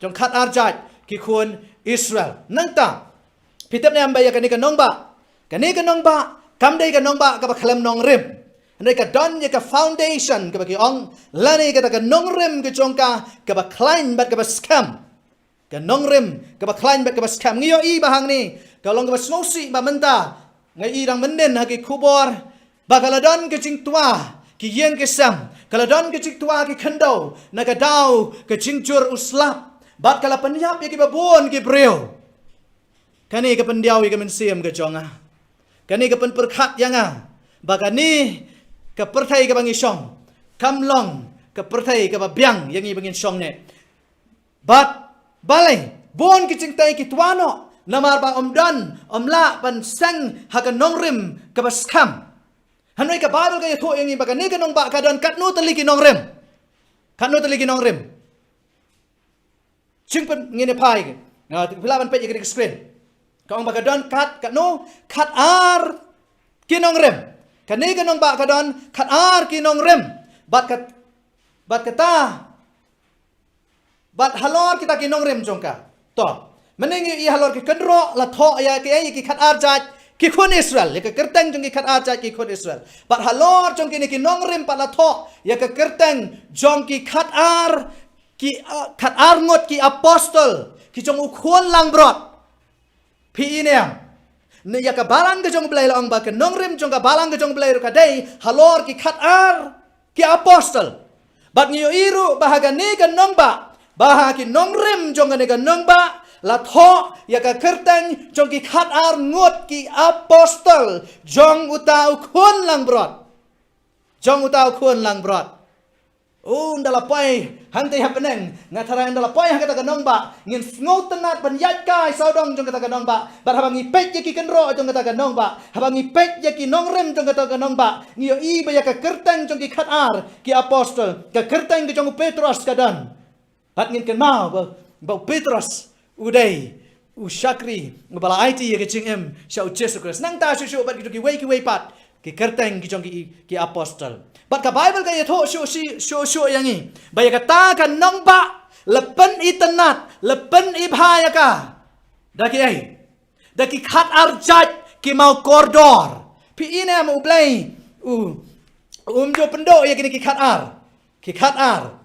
Speaker 3: jong khat ar chat ki khun Israel nang ta pitap ne am ba ya ka ni ka nong ba Kani ka nong ba kam dai ka nong ba ka ba khalam nong rim Andai ka don ya ka foundation ka bagi ong lani ka ka nongrem ke jongka ka ba klein bat ka ba scam. Ka nongrem ka ba klein bat ka ba scam ngiyo i bahang ni. Ka long ka ba snosi ba menta. Ngai i dang menden hagi kubor. Ba kala don ke jing tua ki yen ke sam. Kala don ke jing tua ki kendo na ka dau ke jing jur uslap. Bat kala penyap ya ki ba bon ki breu. Kani ka pendiaw ya ka mensiam ke jonga. Kani ka pen perkhat yanga. Ba kani ka pertai ka bangi song kamlong ka pertai ka biang yang i bangin song ne bat balai bon ki cingtai ki tuano namar ba omdan omla ban sang ha ka nongrim ka baskam hanoi ka bible ka yato yang i baga ni ka nong ba ka don kat no tali ki nongrim cingpen ngene pai na pilaban pe ki screen ka ong baga don kat no kat ar ki nongrim Kani kanong ba kadon katar kinong rem bat halor kita kinong rem jongka to meningi i halor ki kendro la tho ya ki ki katar jat ki khon Israel ya ka kerteng jong ki katar jat ki khon Israel bat halor jong ki kinong rem pa la tho ya ka kerteng jong ki katar ngot ki apostol ki jong ukhon lang brot pi ineang ne ya ka balang ke jong belai lang ba ke nongrim jong ka balang ke jong belai ru ka dei halor ki khatar ki apostol bat ngiyo iru bahaga ni ka nong ba baha ki nongrim jong ka nong ba la tho ya ka kerteng jong ki khatar ngot ki apostol jong utau khon lang brot ndala pai hante happeneng ngatara ndala pai hakata kanong ba ngin sngot tenat ban yat kai saudong jong kata kanong ba bar habang ipet yaki kenro jong kata kanong ba habang ipet yaki nongrem jong kata kanong ba ngiyo i ba ka kerteng jong ki khatar ki apostol ka kerteng ke jong Petrus kadan bat ngin ken mau ba Petrus udai usyakri ngabala IT ya ke cingem syau Yesus Kristus nang ta syu bat ki wei pat ki kerteng ki jong ki apostol bat ka Bible ka yato syu yang i ba ya kata kan nong ba lepen itenat lepen ibhaya ka daki khat arjat ki mau kordor pi ine am ublai jo pendo ya kini ki khat ar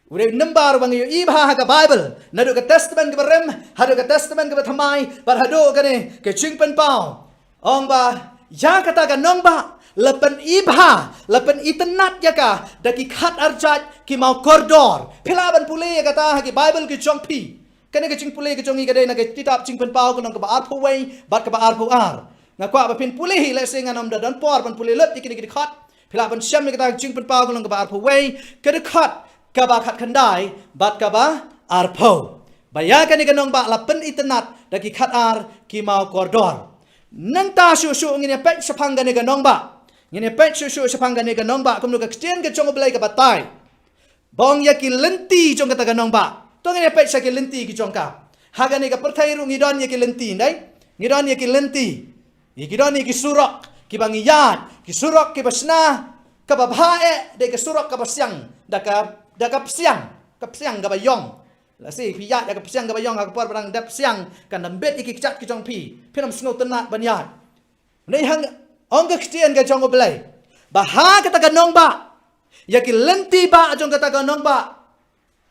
Speaker 3: Udah nembar bang yo ibha ka Bible nado ka testament ka rem hado ka testament ka thamai bar hado ka ne ke chingpen pau ong ba ya kata ka nong ba lepen ibha lepen itenat ya ka daki khat arjat ki mau kordor philaban pule ya kata ki Bible ki chongpi kane ka ching pule ka chongi ka dei na ka titap chingpen pau ka nong ka ba arpo wei bat ka ba arpo ar na kwa ba pin pule hi le singa nom da don por ban pule let ki khat philaban syam ni kata chingpen pau ka nong ka ba arpo wei ka de khat kaba khat khandai bat kaba arpo bayakan ni kanong ba lapen itenat daki khat ar ki mau kordor nang ta shu ngine pek sapanga ni kanong ba ngine pek shu sapanga ni kanong ba kumno ka kstien ke chong blai ka batai bong ya ki lenti chong kata kanong ba to ngine pek sa ki lenti ki chong ka haga ni ka perthai ru ngidon ya ki lenti ndai ngidon ya ki lenti ngidon ni ki surok ki bangiyat ki surok ki basna ka babhae de ki surok ka basyang daka psiang ka bayong la si piyat daka psiang ka bayong ka por barang dap psiang kan dambet iki kichat ki jong pi pinam sngo tena banyat nei hang ong ka kstien ka jong oblai baha kata ka nong ba yaki lenti ba jong kata ka nong ba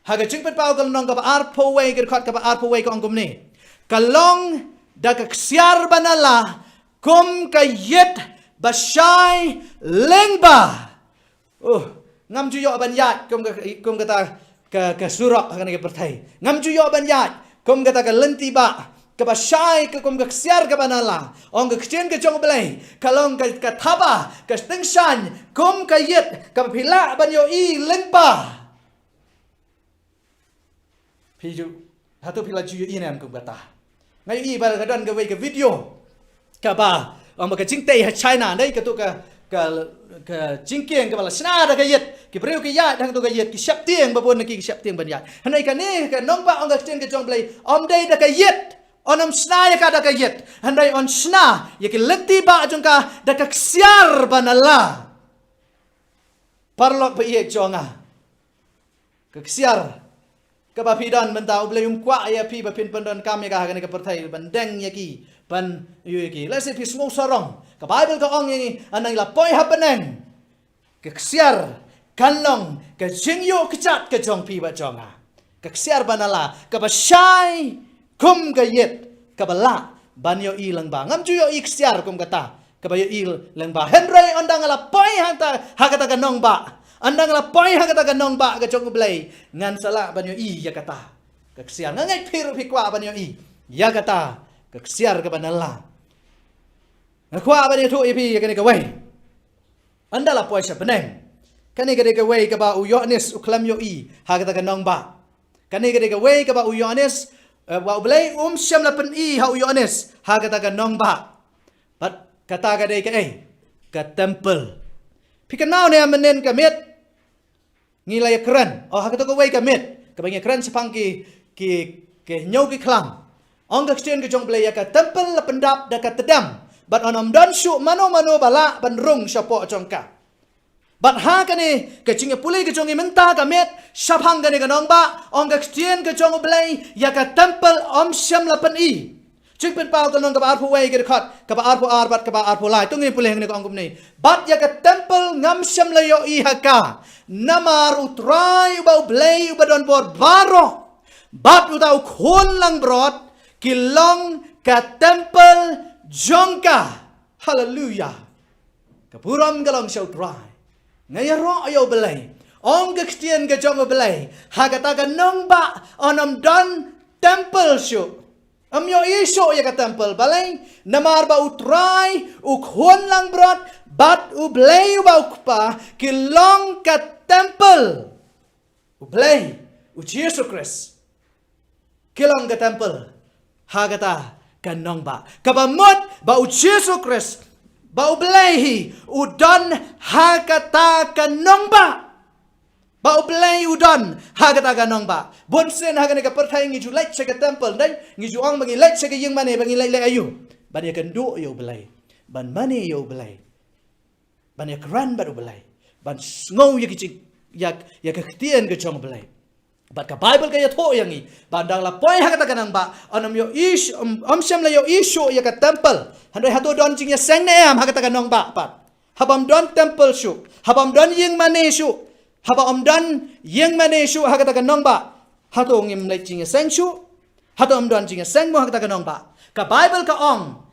Speaker 3: ha ka chingpet pau ka nong ka ba arpo wei ka khat ka ba arpo wei ka ong kumni kalong daka ksiar banala kum ka yet bashai lengba ngam ju yo banyat kum kata ka surak kan ke perthai ngam ju yo banyat kum kata ka lenti ba ka basai ka kum ka siar ka banala ong ka kchen ka chong blai kalong ka thaba ka stengshan kum ka yet ka phila ban yo i lengpa phiju hatu phila ju yo i nam kum kata ngai i ba ka dan ka wei ka video ka ba ong ka chingtei ha China dai ka tu ka jingkieng ka bala sna da ka yet ki breu ki ya dang tu ka yet ki syap tieng babon ki syap tieng ban ya hanai ka ni ka nong ba ong ka chen ka jong blai om dai da ka yet onam sna ya ka da ka yet hanai on sna ya ki lenti ba jong ka da ka ksiar banala parlok ba ye jonga ka ksiar ka ba pidan benta blai kwa ya pi ba pin pandon kam ya ka ka perthai ban deng ya ki ban yu ki la se pi smo sarong ka Bible ka ong ni anang la poi hapeneng keksiar kanlong ke jingyo kechat ke jong pi ba jonga keksiar banala ke basyai kum ke yet ke bala banyo i lang ba ngam juyo i keksiar kum kata ke bayo i lang ba henry ondang ala poi hakata kanong ba andang ala poi hakata kanong ba ke jong blai ngan sala banyo i ya kata keksiar ngai piru pikwa banyo i ya kata keksiar ke banala ngakwa banyo tu ipi ya kene ke wai andala poi sa beneng kani gede ke wei ke ba uyonis uklam yo i ha kata kanong ba kani gede ke wei ke ba uyonis wa blai syam la pen i ha uyonis ha kata kanong ba bat kata gede ke temple pikanau ne amenen ke met ngilai kran ha kata ke wei ke met ke bangi kran sepang ki nyau ki klam ong ke stien ke jong blai ya ke temple la pendap da ke tedam bat onam dan syu mano bala ban rung syapo jongka Bat ha kani kecing pulai kecong menta kamet syapang kani kanong ba ong kecien kecong belai ya ka temple om syam lapan i cing pen pau kanong ka ar pu wei ke khat ka ar pu ar bat ka ar pu lai tung ni pulai ngani ko angkum ni bat ya ka temple ngam syam layo i haka namar utrai bau belai badon bor baro bat utau khon lang brot kilong ka temple jongka hallelujah kapuram galong syau trai ngayaro ayo belai ong kekstien ke jong belai ha kata ka nong ba onam don temple shu amyo iso ya ka temple balai namar ba utrai ukhon lang brot bat u belai ba ukpa kilong ka temple u belai u Jesus Christ kilong ka temple ha kata ka nong ba kabamot ba u Jesus Christ Bau belai udon hakata kanong ba. Bau belai udon hakata kanong ba. Bonsen hakane ka pertai ngi julai sa ka temple dai ngi juang bangi lait sa ka yeng mane bangi lait ayu. Ban ya kan do yo belai. Ban mane yo belai. Ban ya kran baru belai. Ban ngau ya kicik ya ka ktien ke chong belai. Bat ka Bible ka ya tho yang i bandang la poi hakata kanang ba anam yo ish syam la yo isho ya ka temple handai hato don jing ya seng ne am hakata kanong ba pat habam don temple shu habam don yeng mane shu habam don yeng mane shu hakata kanong ba hato ngim lai jing ya seng shu hato don jing ya seng mo hakata kanong ba ka Bible ka ong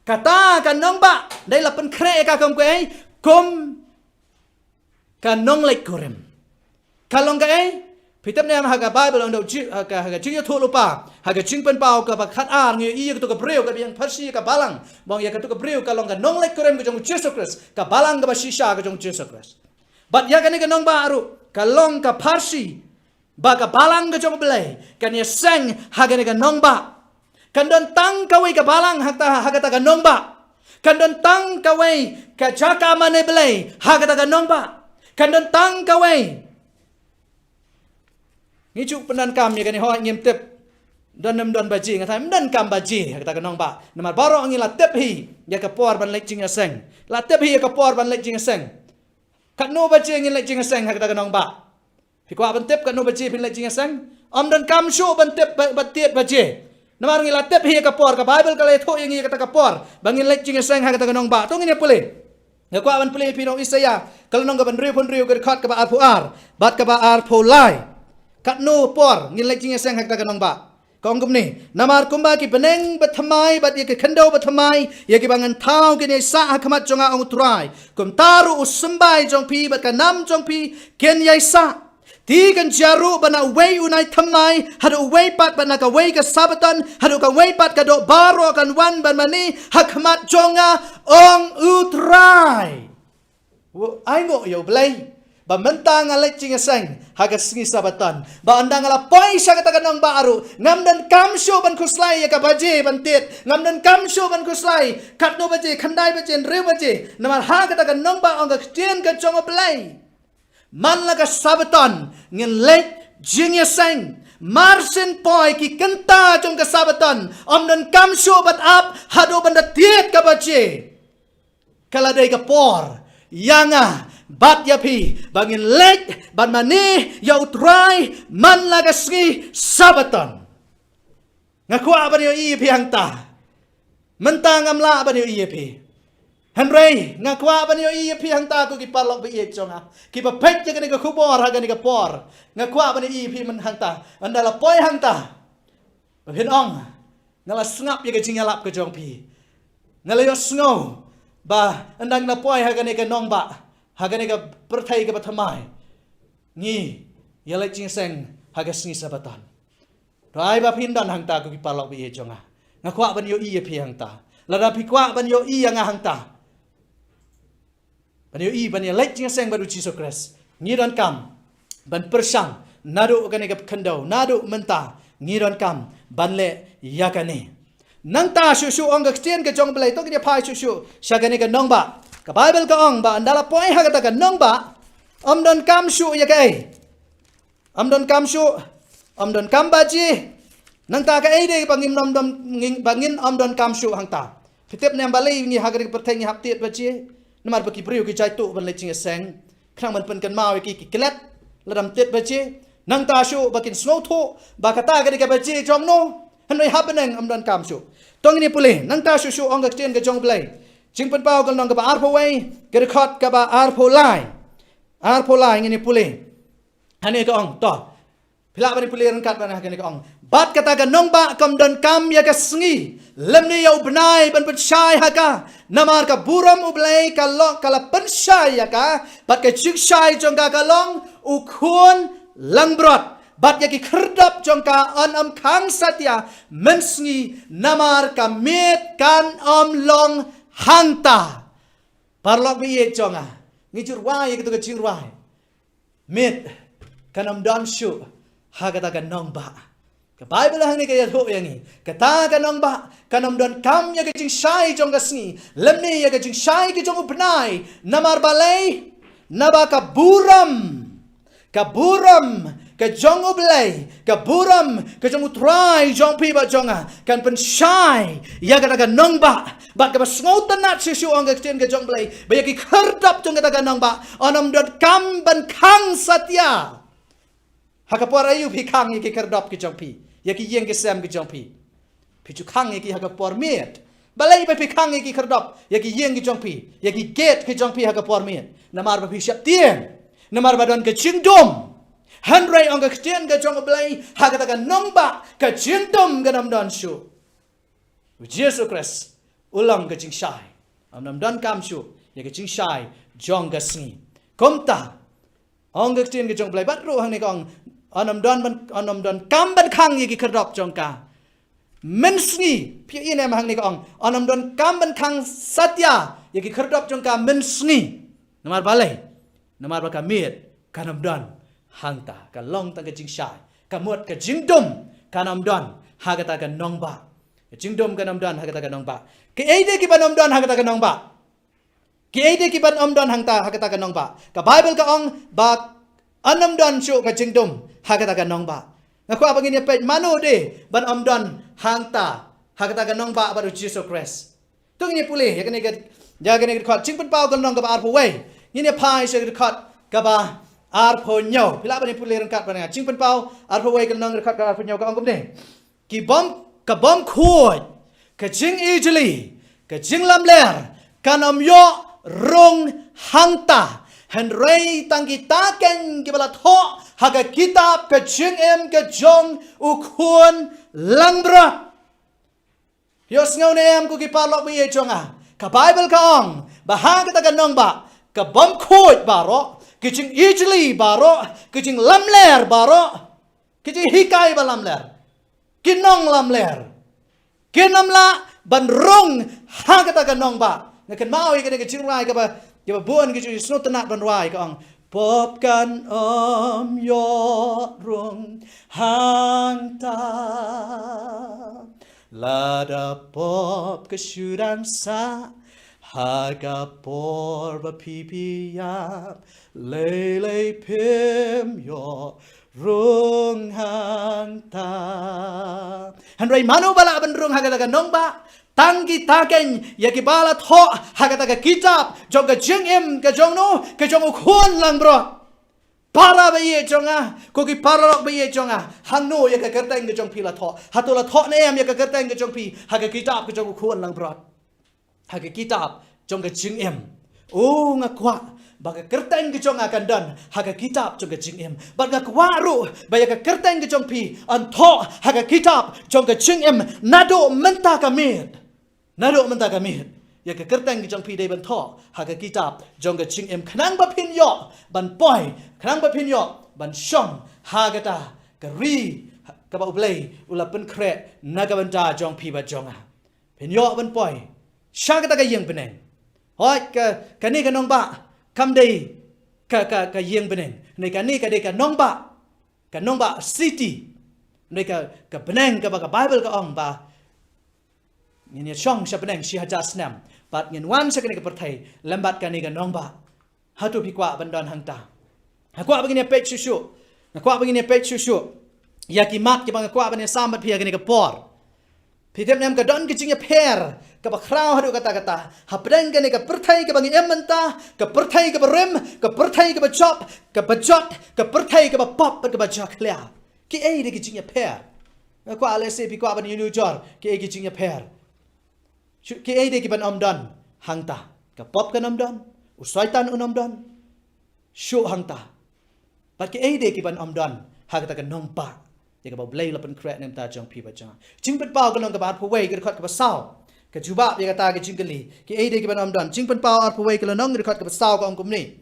Speaker 3: kata kanong ba dai la pen kre ka kom kwe kom kanong lai korem kalong ka Pitam ne haga Bible ando haga jing yo lupa haga jing pen pau ka bakhat ar ngi i ka breu ka biang parsi ka balang bang ya ka ka breu ka long ka nong lek korem ka jong Jesus Christ ka balang ka basisha ka jong Jesus Christ bat ya ka ni ka nong baru ka long ka parsi ba ka balang ka jong belai kan ya seng haga ni ka nong ba kan don tang ka wei ka balang haga ta ka nong ba kan don tang ka wei ka jaka mane belai haga ta ka nong ba kan don tang ka wei Ngijuk penan kam ya kani ho ngim tep don nam don baji ngatai dan kam baji kata kanong ba namar baro ngi la tep hi ya ka por ban lek jing seng la tep hi ya ka por ban lek jing seng kat no baji ngi lek jing seng kata kanong ba pi kwa ban tep kat no baji pin lek jing seng am dan kam shu ban tep bat tiet baji namar ngi la tep hi ya ka por ka Bible ka le tho yang ngi kata ka por bangin lek jing seng kata kanong ba to ngi pule ya kwa ban pule pinong Isaya kalau nong ka ban riu ka khat ka ba ar pu ar bat ka ba ar pu lai kat no por ngin lek jing seng hak ta kanong ba kong kum ni namar kumba ki beneng bathamai bat ye ke khando bathamai ye ki bangan thau ki ne sa hakmat jonga ong trai kum taru usmbai jong pi bat ka nam jong pi ken yai sa ti kan jaru bana wei unai thamai hadu wei pat bana ka wei ka sabaton hadu ka wei pat ka do baro kan wan ban mani hakmat jonga ong utrai wo ai ngo yo blai ba mentang alek jing seng haga singi sabatan ba andang ala poi sa kata kanong baru ngam dan kam sho ban kuslai ya ka baje ban tet ngam dan kam sho ban kuslai kat no baje khandai baje re baje namar ha kata kanong ba ong ka tien ka chong play man la ka sabaton ngin lek jing seng marsin poi ki kenta chong ka sabaton om dan kam sho bat up hado ban da tet ka baje kala dai ka por yanga bat yapi bangin lek ban mani ya utrai man lagasgi sabaton ngakwa ba niyo iipi hangta mentang amla ba niyo iipi Henry ngakwa ban yo i pi hang ta ko ki parlok bi e chonga ki ba pek je ka khubor ha ka ni ka por ngakwa ban i pi man hang ta andala poi hang ta hin ong ngala snap ye ka jingalap ka jong pi ngala yo snow ba andang na poi ha ka ni ka nong ba ha ka ni ka perthai ka pathamai ngi yalai jing seng ha ka sngi sabatan rai ba phin dan hang ta ko ki parlok bi e chonga ngakwa ban yo i pi hang ta lada pi kwa ban yo i nga hang ta ban yo i ban ya lek jing seng baru Jesus Christ ngiran kam ban persang nadu ka ni ka khandau nadu menta ngiran kam ban le yakane nang ta shu shu ong ka chen ka jong blai to ki phai shu shu shagane ka nong ba ka Bible ka ong ba andala poi ha ka ta ka nong ba don kam shu ya kai don kam shu don kam ba ji nang ta ka ai de bangim nom dom bangin don kam shu hang ta pitep ne balai ni ha ka ri perthai ni hap tiet ba ji namar ba ki priu ki chai tu ban le ching seng khang man pen kan mau ki klet ladam tiet ba ji nang ta shu bakin snow tho ba kata ka ba ji jong no hanoi happening don kam shu tong ni pule nang ta shu ong ka chen ka jong blai jing pen pau ka nong ka ba ar pho wei ka khot ka ba ar pho lai ni pule hane ka ong to pila ba ni pule ran kat ba na ka ni ka ong bat kata ka nong ba kam don kam ya ka sngi lem ni yau benai ban pen shai ha ka namar ka buram ublai ka lo kala pen shai ya ka bat ka chik shai jong ka long u khun lang brot bat ya ki khrdap jong ka am khang satya mensngi namar ka met kan long hangta parlok bi ye jonga ngi jur wai ki to ka jur wai met kanam dan shu ha ka ta ka nong ba ka Bible hang ni ka ya tho yang ni ka ta ka nong ba kanam dan kam ya ka jing shai jong ka sngi lem ni ya ka jing shai ki jong upnai namar balai naba ka buram ka jong ublay ka buram ka jong utrai jong pi ba jonga kan pen shai ya ka nong ba bat ka sngotan na shu ong ka chen ka jong blay ba ya ki khardap jong ka nong ba onam dot kam ban khang satya ha ka por ayu pi khang ki khardap ki jong pi ya ki yeng ki sam ki jong pi chu khang ki ha ka por met balai ba pi khang ki khardap ya ki yeng ki jong pi ya ki get ki jong pi ha ka por met namar ba pi syap tien namar ba don ka chingdom Henry ong ka chen ka jong blai ha ka ta ka nong ba ka chingdom ka nam don shu Jesus Christ ulang ka ching shai am nam don kam shu ya ka ching shai jong ka sngi komta ong ka chen ka jong blai bat ru hang ni kong anam don kam ban khang yi ki khadop jong ka men sngi pi in em hang ni kong anam don kam ban khang satya ya ki khadop jong ka men sngi namar balai namar ba ka met kanam don hangta ka long ta ka jing shai ka mot ka jingdom kanam don ha ka ta ka nong ba jingdom kanam don ha ka ta ka nong ba ke ide ki ban don ha ka ta ka nong ba ke ide ki ban don hangta ha ka ta ka nong ba ka Bible ka ong ba anam don shu ka jingdom ha ka ta ka nong ba ngakwa bangin ya pet manu de ban don hangta ha ka ta ka nong ba baru Jesus Christ tung ni pule ya kene ka khot jing pen pau ka nong ka ba ar pho wei ni ne pai se ka khot ka ba ar pho nyau pila ba ni pule ran kat ba nga jing pen pau ar pho wei ka nong ka khot ka ar pho nyau ka ong kum ne ki bom khoi ka jing easily ka jing lam ler kanam yo rong hangta Henry tang kita ken ki bala tho haga kitab ka jing em ka jong u khun langbra yos ngau ne em ku ki parlok bi e jonga ka Bible ka ong ba ha ka ta ka nong ba ka bom khoi ba ro ki jing easily ba ro ki jing lam ler ba ro ki jing hikai ba lam ler ki nong lam ler ki nam la ban rong ha ka ta ka nong ba ngakan mau i ka ne ka jing rai ka ba buon ki ju snot na ban rai ka ong pop kan yo rong hang ta lada pop ka shudan sa haga por ba pipi ya lele pim yo rong hang ta Henry manu bala ban rong haga ka nong ba tangki taken ya ki bala tho hagata ka kitab jong ka jing em ka jong no ka jong khon lang bro para ba ye jonga ko ki para ba ye jonga hang no ya ka kerteng ka jong pila tho hatola tho ne em ya ka kerteng ka jong pi ha ka kitab ka jong khon lang bro ha ka kitab jong ke jing em. Oh ngakwa baga kerteng ke jong akan dan haga kitab jong ke jing em. Bat ngakwa ru baga kerteng ke jong pi anto haga kitab jong ke jing em nado menta kamit. Nado menta kamit. Ya ke kerteng ke jong pi dei ban tho haga kitab jong ke jing em khnang ba phin yo ban poi khnang ba phin yo ban shong haga ta ke ri ka ba ublei ula pen kre naga ban ta jong pi ba jonga. Phin yo ban poi sha ka ta ka yeng peneng. Hoi ka ni ka nong ba kam dei ka yeng peneng. Nei ka ni ka dei ka nong ba city. Nei ka peneng ka ba ka Bible ka ong ba. Ni shong sha peneng shi haja snam. Bat ngin wan sa kani ka perthai lambat ka ni ka nong ba. Hatu pi kwa ban don hang ta. Hakwa begini pek susu. Hakwa begini pek susu. Ya ki mat ki bang kwa ban sambat pi kani ka por. Pitep nam ka don ki jing per ka ba khrau hadu kata hapdeng ka ni ka perthai ka bang ementa ka perthai ka rem ka perthai ka chop ka bajot ka perthai ka pop ka ba jaklia ki ei de ki jing per ko ale se pi ko ban yu jor ki ei ki jing per ki ei de ki ban omdon hangta ka pop ka omdon usaitan omdon shu hangta pat ki ei de ki ban omdon hagta ka nongpa ya ka ba blai la pan kret nem ta jong pi ba jang jing pat pau ka long ka ba phwei ka khot ka ba sao ka juba ya ka ta ka jing ka li ki ei de ki ban omdon jing pan pau ar phwei ka long ka khot ka ba sao ka ong kum ni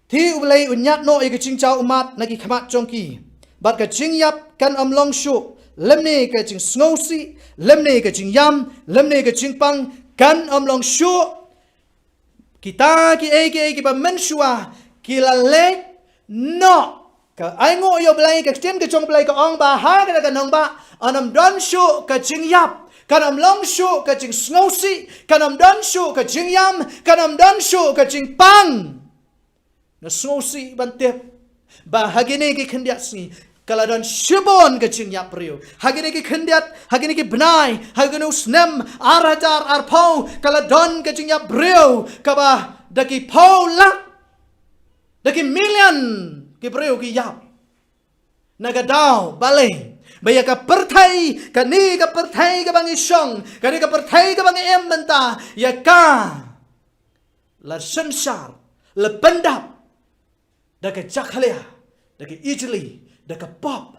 Speaker 3: thi ublai unyat no e ka jing chau umat na ki khamat jong ki bat ka jing yap kan long shu lemne ka jing sngosi lemne ka jing yam lemne ka jing pang kan long shu kita ki ei ki ba men shua ki la le no ka ai ngo yo blai ka tien ka chong blai ka ong ba ha ka nong ba anam don shu ka jing yap kanam long shu ka jing sngosi kanam don shu ka jing yam kanam don shu ka jing pang na sngosi ban tep ba hagine ki khendiat si kala don shibon ka jing yap priu hagine ki khendiat hagine ki bnai hagine usnem arajar arpau kala don ka jing yap priu ka ba daki pau lak daki million ki priu ki yap naga dau balai baya ka perthai ka ni ka perthai ka bang isong ka ni ka perthai ka bang ementa ya ka la sansar la pendap da ka jakhalia da ka italy da ka pop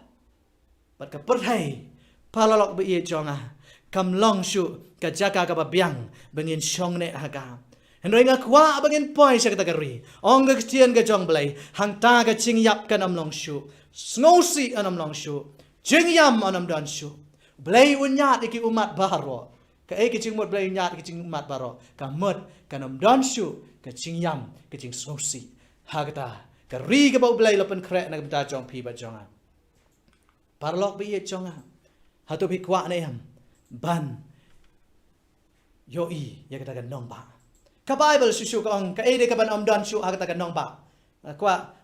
Speaker 3: pat ka perthai palalok be ye jonga kam long shu ka jaka ka ba biang bangin song ne haga Hendoi nga kwa bangin poi sa katagari. Ong ka tien ka jong blay. Hang ta ka ching yap ka nam long shu. Sngosi anam long shu. Jing yam anam dan shu. Blay unyat iki umat baro. Ka e ki ching mot blay unyat iki ching umat baro. Ka mot ka nam dan shu. Ka ching yam ka ching sngosi. Hagata ka ri ka ba blay lapan krek na ka jong pi ba jonga. Parlok bi ye jonga. Hatu pi kwa na yam. Ban. Yoi ya kata ka nong ba. Ka Bible susu ka ong ka ede ka ban omdan shu agata ka nong ba. Kwa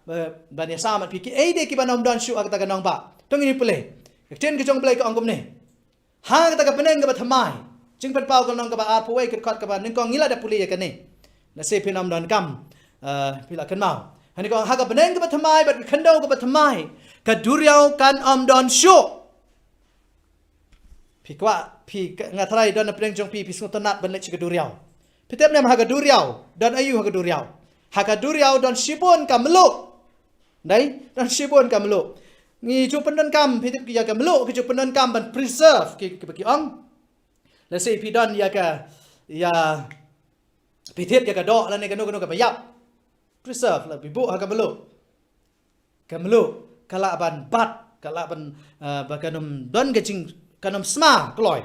Speaker 3: ban ya samat pi ki ede ki ban omdan shu agata ka nong ba. Tong ini pule. Chen ka jong pule ka ong gum ne. Ha agata ka peneng ka ba thamai. Jing pan pau ka nong ka ba ar puwei ka khot ka ba ning kong ngila da pule ya ka ne. Na se pin omdan kam pila kan mau. Hani kong ha ka peneng ka ba thamai ba khandau ka ba thamai. Ka duriau kan omdan shu. Pi kwa pi ngathrai don na peneng jong pi suntonat ban le chi ka duriau. Pitep nam haga duriau dan ayu haga duriau. Haga duriau dan shibon kamelu. Dai dan shibon kamelu. Ngi ju pendon kam pitep ki ya kamelu ki ju pendon kam ban preserve ki ki ong. Let's say pidon ya ka ya pitep ya ka do la ne ka no ka bayap. Preserve la bibu haga melu. Kamelu kala ban bat kala ban bakanum don ke jing kanum sma kloi.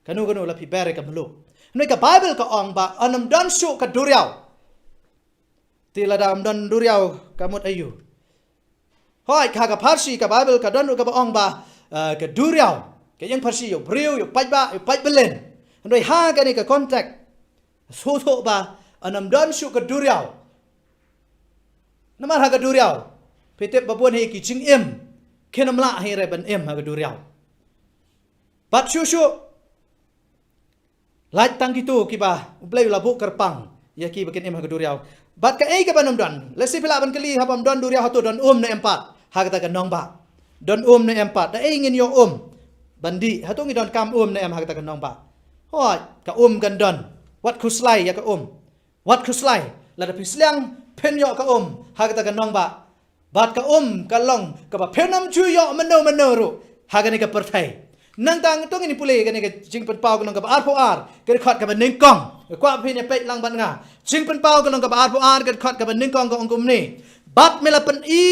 Speaker 3: Kanu la pi bere kamelu. Noi ka Bible ka ong ba anam dan shu ka duriau. Tila dam dan duriau kamut ayu. Hoi ka Parsi ka Bible ka dan ka ba ong ba ka duriau. Ka yang Parsi yo briu yo pai ba yo pai belen. Noi ha ka ni ka contact. So ba anam dan shu ka duriau. Namar ha ka duriau. Petep babuan he ki jing em. Kenam la he re ban em ha ka duriau. Bat shu Lait tang gitu kiba blay labu kerpang ya ki bakin em ha duriau bat ka ei ka banom don lesi pila ban kali ha bam don duriau hatu don na empat ha kata ka nong ba don na empat da ei ngin yo bandi hatu ngi don kam na em ha kata ka nong ba hoi ka kan don วัดคุสไลยากะวัดคุสไลละดะพิสเลียงเพนยอกะหากะตะกันน้องบะบัดกะกะลองกะบะเพนน้ำจุยอมันโนรุหากะนี่กะเปิดไทยนั่งตังตรงนี้ปุเลกันนี่กะจิงเป็นเปากันลองกะบะอาร์พออาร์กันขอดกะบะ1กองกว่าเพนเนี่ยเป็ดลังบันงาจิงเป็นเปากันลองกะบะอาร์พออาร์กันขอดกะบะ1กองกะองกุมนี่บัดเมละเป็นอี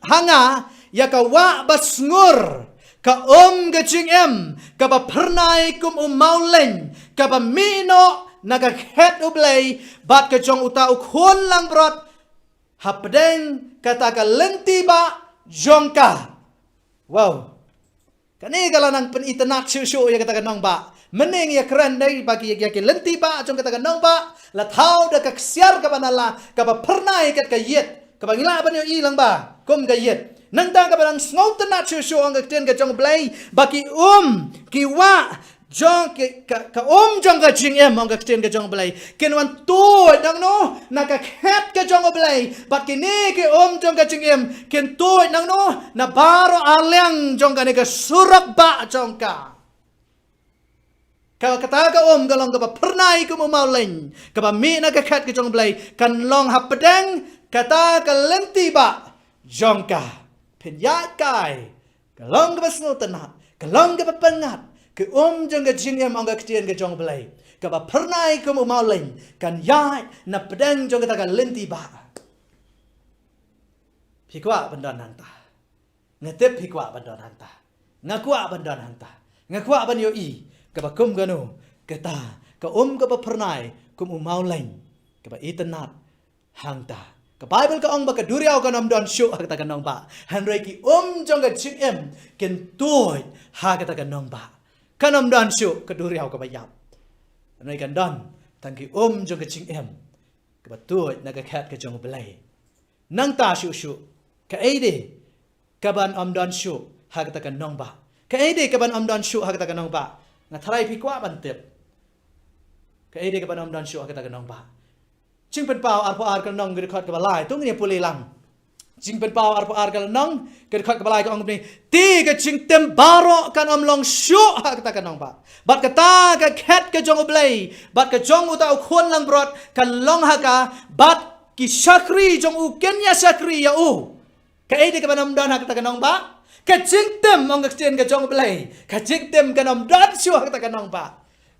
Speaker 3: hanga ya ka wa basngur ka ka jing ka ba pernai kum mauleng ka ba mino naga het ublay bat ka jong uta ukhon lang brot hapdeng kata ka lenti ba jongka wow kani kala nang pen internet shu ya kata ka nong ba mening ya keren dai bagi ya ki lenti ba jong kata ka nong ba la thau da ka siar ka banala ka ba pernai kat ka yet ka ba ngila ban yo i lang ba kum ka yet nang tang ka barang ngau tena chu ang ten ka jong blai baki ki wa jong ka jong ka jing ang ka ten ka jong blai ken wan tu nang no na ka khet ka jong blai baki ni ki jong ka jing ken tu nang no na baro alyang jong ka ni ka surak ba jong ka kata ka ka long ka ba pernai ku mau leng ka ba mi na ka khet ka jong blai kan long hap pedang kata ka lenti ba jong ka pen yai kai kalong ka basno tanat kalong ka papangat ke jong ka jingem ang ka tien ka jong belai ka ba pernai ka mo mauleng kan yai na pedang jong ka ta lenti ba phikwa bandan hanta ngetep phikwa bandan hanta ngakwa bandan hanta ngakwa ban yo i ka ba kum ganu ka ta ka ka ba pernai kum mauleng ka ba itanat hangta ka Bible ka ong ba ka duriaw ka nam don shu ha ka ta nong ba hanrei ki jong ka chim ken toy ha ka ta nong ba ka nam don shu ka duriaw ka ba yap hanrei kan don tang ki jong ka chim ka ba toy na ka khat ka jong belai nang ta shu ka ede ka ban don shu ha ka ta nong ba ka ede ka ban don shu ha ka ta nong ba na tharai phi kwa ban tep ka ede ka ban don shu ha ka ta nong baจิงเป็นเปล่าอาร์พออาร์กันน้องกระขอดกับลายตรงนี้ปุเลลังจิงเป็นเปล่าอาร์พออาร์กันน้องกระขอดกับลายก็องค์นี้ตีกับจิงเต็มบารอกันอมลองชั่วหักตากันน้องบ่าบัดกะตากับแคทกับจงอุบเลยบัดกับจงอุตาอุควรลังบรอดกันลองหักะบัดกิชักรีจงอุเกนยาชักรียาอูกับไอ้เด็กกับน้องดอนหักตากันน้องบ่ากับจิงเต็มองกับเจนกับจงอุบเลยกับจิงเต็มกับน้องดอนชั่วหักตากันน้องบ่า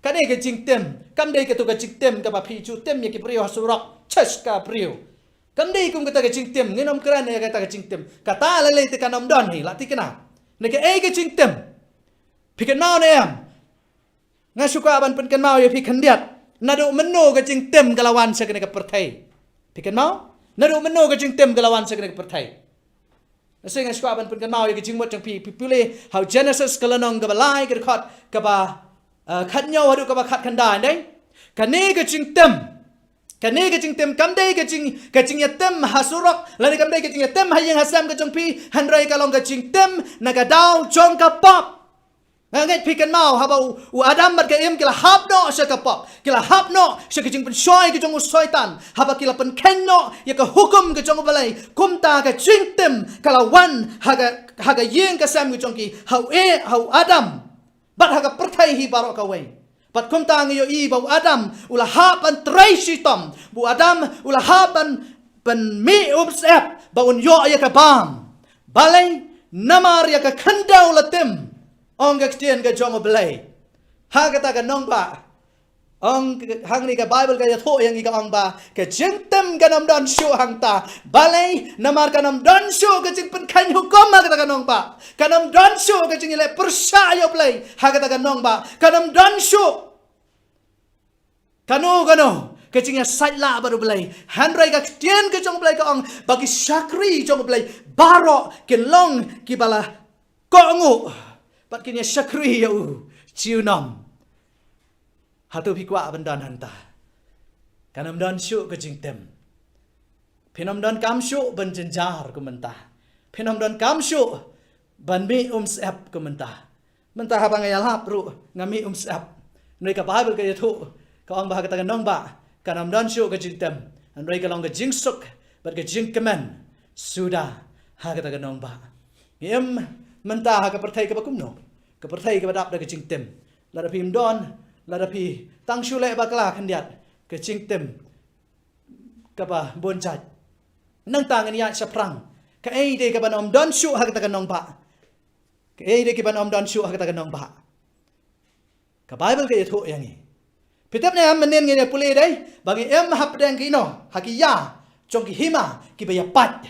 Speaker 3: kan dei ke jing tem kam dei ke tu ke jing tem ka ba phi chu tem ye ki priyo surok chas ka priyo kam dei kum ka ta ke jing tem ni nom kran ye ka ta ke jing tem ka ta le le te ka nom don hi la ti kana ne ke ke jing tem phi ke nau ne am nga shu ka ban pen kan mau ye phi khan diat na do meno ke jing tem ka lawan se ke ne ka perthai phi kan mau na do meno ke jing tem ka lawan se ke ne ka perthai se nga shu ka ban pen kan mau ye ke jing mot jang phi pule how Genesis ka lanong ka ba lai ka khot ka ba khát nhau hay được các bạn khát khăn đài đấy cái này cái chính tâm cam đây cái chính nhật tâm hasurok là này cam đây cái chính nhật tâm hay yang hasam cái trong pi han ray cái long cái chính tâm là cái đau trong cái pop ngay pi cái mau ha bau Adam bắt cái em cái là hấp nó sẽ cái pop cái là hấp nó sẽ cái chính pen soi cái trong soi tan ha bau cái là pen khen nó ya cái hukum cái trong balai kum ta cái chính tâm cái là one ha cái yang cái sam cái trong ki hau Adam bat haga perthai hi barok kawai bat kum tang yo i bau Adam ula ha ban trai shitom bu Adam ula ha ban mi upsep baun yo ya ka bam balai namar ya ka khandau latim ong ka tien ka jong belai ha ka ta ka nong ba ong hang ni ka Bible ka ya tho yang ka ong ba ka jingtem ka nam don shu hang ta balai namar ka nam don shu ka jing pen khan hukum ka ta ka nong ba ka nam don shu ka jing le persaya play ha ka ta ka nong ba ka nam don shu kanu ka jing ya sai la baru play han rai ka tien ka jong play ka ong bagi shakri jong play baro ken long ki bala ko ngu bat kin ya shakri ya u chiu nom hatu phikwa bandan hanta kanam dan shu ke jingtem phenom dan kam shu ban jenjar ku menta phenom dan kam shu ban mi sap ku menta ha bangai alhap ru ngami sap noi ka Bible ka yathu ka ong ba ka ta nong ba kanam dan shu ke jingtem an rei ka long ke jingsuk bat ke jingkemen suda ha ka ta nong ba menta ha ka perthai ka bakum no ka perthai ka badap da ke jingtem la da phim don lada pi tang shu le bakla khandiat ke ching tem ka ba bon jat nang tang ni ya saprang ka ei de ka ban om don shu ha ka ta nong ba ka ei de ki ban om don shu ha ka ta nong ba ka bible ka yatho yang ni pitap ne am nen nge pule dai bagi em hap dang ki no ha ki ya chong ki hima ki ba ya pat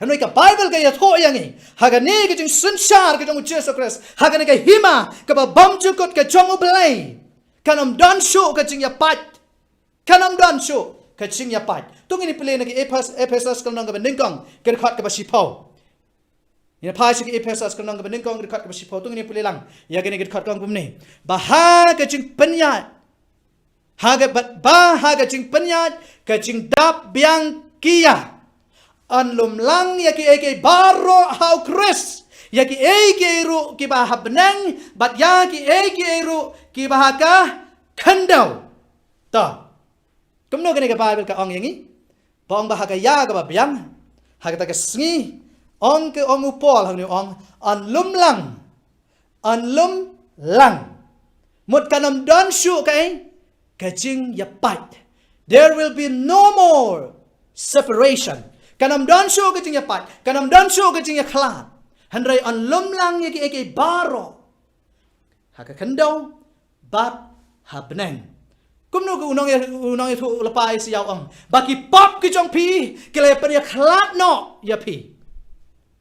Speaker 3: hanoi ka bible ka yatho yang ni ha ga ne ki jing sun shar ka jong Jesus Christ ha ga ne ka hima ka ba bam chu kot ka chong ublai kanam don shu ka jing ya pat kanam don shu ka jing ya pat tung ni pule na ki Ephesus ka nong ka ning kong ka khat ka ba sipau ya phai shi ki Ephesus ka nong ka ning kong ka khat ka ba sipau tung ni pule lang ya ga ne ka khat kong pum ni ba ha ka jing penya haga ba haga jing penyat ka jing dap biang kia an lum lang ya ki eke baro hau Chris ya ki eke ru ki ba habnang bat ya ki eke ru ki ba ka khandau ta kumno kene ka Bible ka ong yangi bong ba haga ya ka ba biang haga ta ka sngi ong ke ong upol hang ni ong an lum lang mut kanam don shu kai kajing yapat. There will be no more separation. Kanam don shu kajing yapat. Kanam don shu kajing yaklan. Handrai on lum lang yaki eke baro. Haka kandau bat habneng. Kumno ku unong ya tu lepai siyaw ang. Baki pop kijong pi kile pen yaklat no ya pi.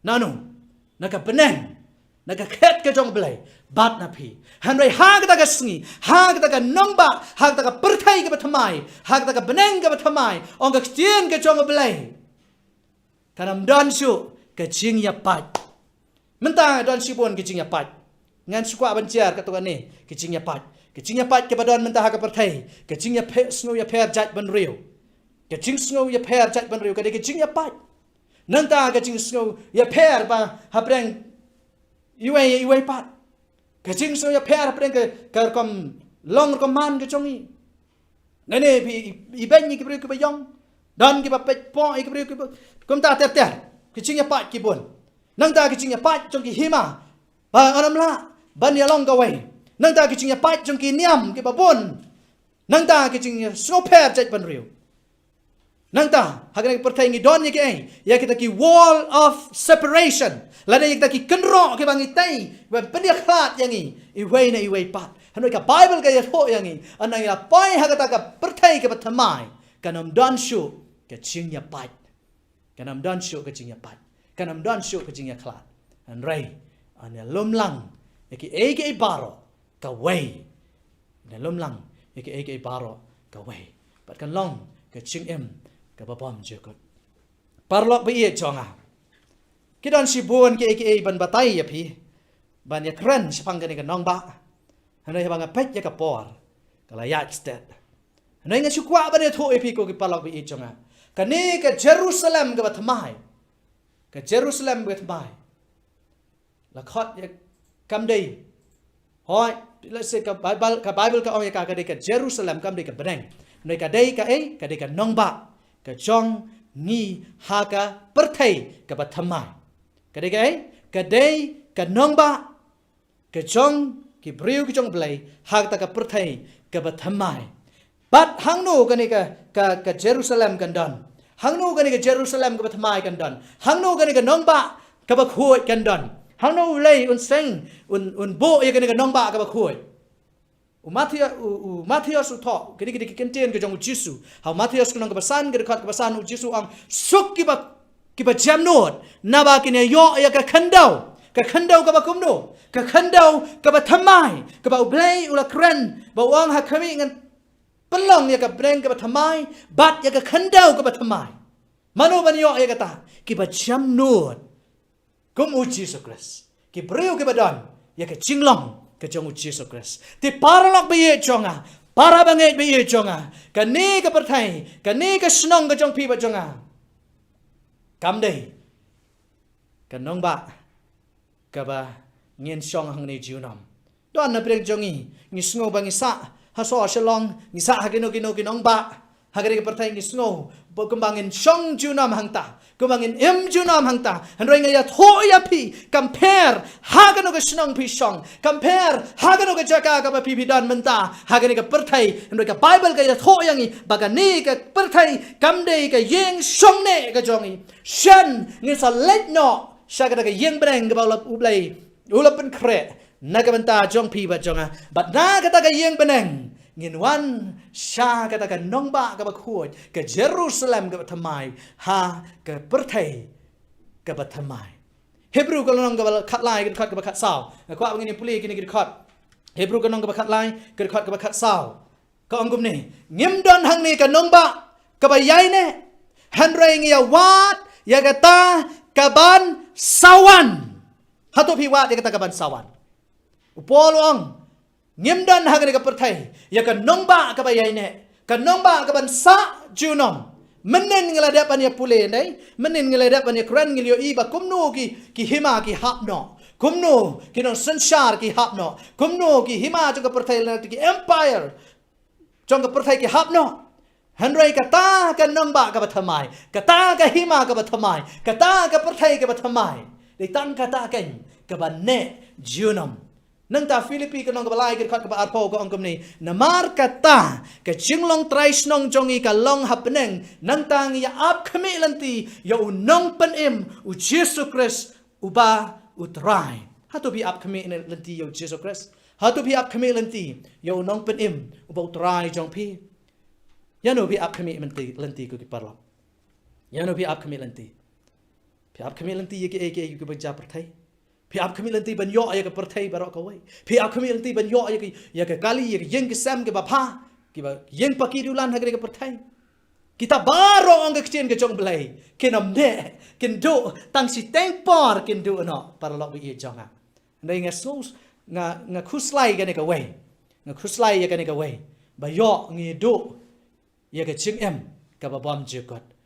Speaker 3: Nanu naka beneng naka ket kijong belai bat na pi. Handai hag ta ka sngi, hag ta ka nongba, hag ta ka perthai ka bathamai, hag ta ka beneng ka bathamai, ong ka tien ka chong belai. Kanam don shu ka jing ya pat. Mentang don sibon ka jing ya pat. Ngan sukwa banjar ka to ni ka jing ya pat. Ka jing ya pat ka badon mentah ka perthai, ka jing ya pe snu ya per jat ban riu. Ka jing snu ya per jat ban riu ka de ka jing ya pat. Nanta ka jing snu ya per ba habreng iwe pat. Kajing so ya per apreng ke kom long kom man ke chongi nene bi iben ni ke bri ke bayong dan ke ba pet po ke bri ke kom ta ter kajing ya pat ki bon nang ta kajing ya pat chong ki hima ba anam la ban ya long ka wei nang ta kajing ya pat chong ki niam ke ba bon nang ta kajing ya so per jet ban riu nang ta hagan ke perthai ngi don ni ke ya kita ki wall of separation lada yang taki kenro ke bangi tai ba pendia khat yangi iwei na iwei pat hanoi ka Bible ka yatho yangi anang ya pai hagata ka perthai ke bathamai kanam don shu ke ching ya pat kanam don shu ke ching ya pat kanam don shu ke ching ya khat an rai an ya lumlang ki eke baro ka wei na lumlang ki eke baro ka wei pat kan long ke ching em ka babam je kot parlok bi e chonga Kidon si buon ke ban batai ya pi ban ya kren sepang ke nong ba hanai bang pet ya ka por kala ya stet hanai nga sukwa ban ya tho pi ko ki palak bi ichonga kane ka Jerusalem ka batmai ka Jerusalem ka batmai la khot ya kam dei hoi let's say ka Bible ka ong ya ka ka Jerusalem kam dei ka beneng noi ka dei ka dei ka nong ba ka chong ni ha ka perthai ka batmai kadai ka nongba ka chong ki briu ki chong blai hak ta ka perthai ka bathamai bat hangno ka ni ka Jerusalem kan don hangno ka ni ka Jerusalem ka bathamai kan don hangno ka ni ka nongba ka ba khuoi kan don hangno lei un seng un bo ya ka ni ka nongba ka ba khuoi Matius utho kini kini kentien ka jong Jisu how Matius kunong ka basan ka khat ka basan u Jisu ang suk ki ba jam not na ba kine yo ya ka khandau ka ba kumno ka khandau ka ba thamai ka ba ublai ula kren ba wang ha khami ngan pelong ya ka breng ka ba thamai bat ya ka khandau ka ba thamai mano ban yo ya ka ta ki ba jam not kum u Jesus Christ ki breu ki ba don ya ka jinglong ka jong u Jesus Christ ti paralok ba ye jonga para bangai ba ye jonga ka ni ka perthai ka ni ka snong ka jong pi ba jonga kam dei kan nong ba ka ba ngien song hang nei jiunom don na brek jongi ni sngo ba ngi sa ha so shalong ni sa ha kino nong ba Hagari ka pertai ngi snow, kembangin song junam hangta, kembangin junam hangta, handroi ngaya thoya pi, compare, hagano ka snong pi song, compare, hagano ka jaka ka pi dan menta, hagari ka pertai, handroi ka Bible ka ya thoyangi, bagani ka pertai, kamdei ka yeng song ne ka jongi, shan ngi sa let no, shagada ka yeng breng ka baulap ublay, ulap pen kre, naga menta jong pi ba jonga, but naga ta ka yeng beneng. Nginwan sya kata ka nongba ka bakhuat ke Jerusalem ka thamai ha ka perthai ka bathamai Hebrew ka nong ka khat lai ka khat ka khat saw ka kwa ngini puli kini ka khat Hebrew ka nong ka khat lai ka khat ka khat saw ka angum ni ngim don hang ni ka nongba ka bayai ne hanrai ngia wat ya kata ka ban sawan hatu pi wat ya kata ka ban sawan upolong Ngimdan hagani ka perthai ya ka nongba ka bayai ne ka nongba ka ban sa junom menen ngelada pan ya pule nei menen ngelada pan ya kran ngilio iba kumno ki hima ki hapno kumno ki non sanshar ki hapno kumno ki hima jong ka perthai la ki empire jong ka perthai ki hapno hanrai kata ka nongba ka bathamai kata ka hima ka bathamai kata ka perthai ka bathamai dei tan kata ken ka ban ne junom Nang ta Filipi ka nong kabalay ka khat ka arpo ka angkom ni namar kata ka jinglong trais nong jongi ka long hapneng nang tang ya ap khami lanti ya unong panim u Jesus Christ uba utrai hatu bi ap khami lanti ya Jesus Christ hatu bi ap khami lanti ya unong panim uba utrai jong pi ya no bi ap khami lanti ko ki parlo ya no bi ap khami lanti ya ki ku baca perthai Pi ap kami lanti ban yo ya ke perthai barok kawai. Pi ap kami lanti ban yo ya ke kali ya ke yeng ke sam ke bapa. Ki ba yeng pakidulan hagre ke perthai. Kita baro ang ke kecen ke jong belai. Kenam ne ken do tang si teng por ken do no para lok bi jonga. Ndai nga sus nga khuslai ke ne ka wei. Nga khuslai ya ke ne ka wei. Ba yo ngi do ya ke ching em ka ba bom jukot.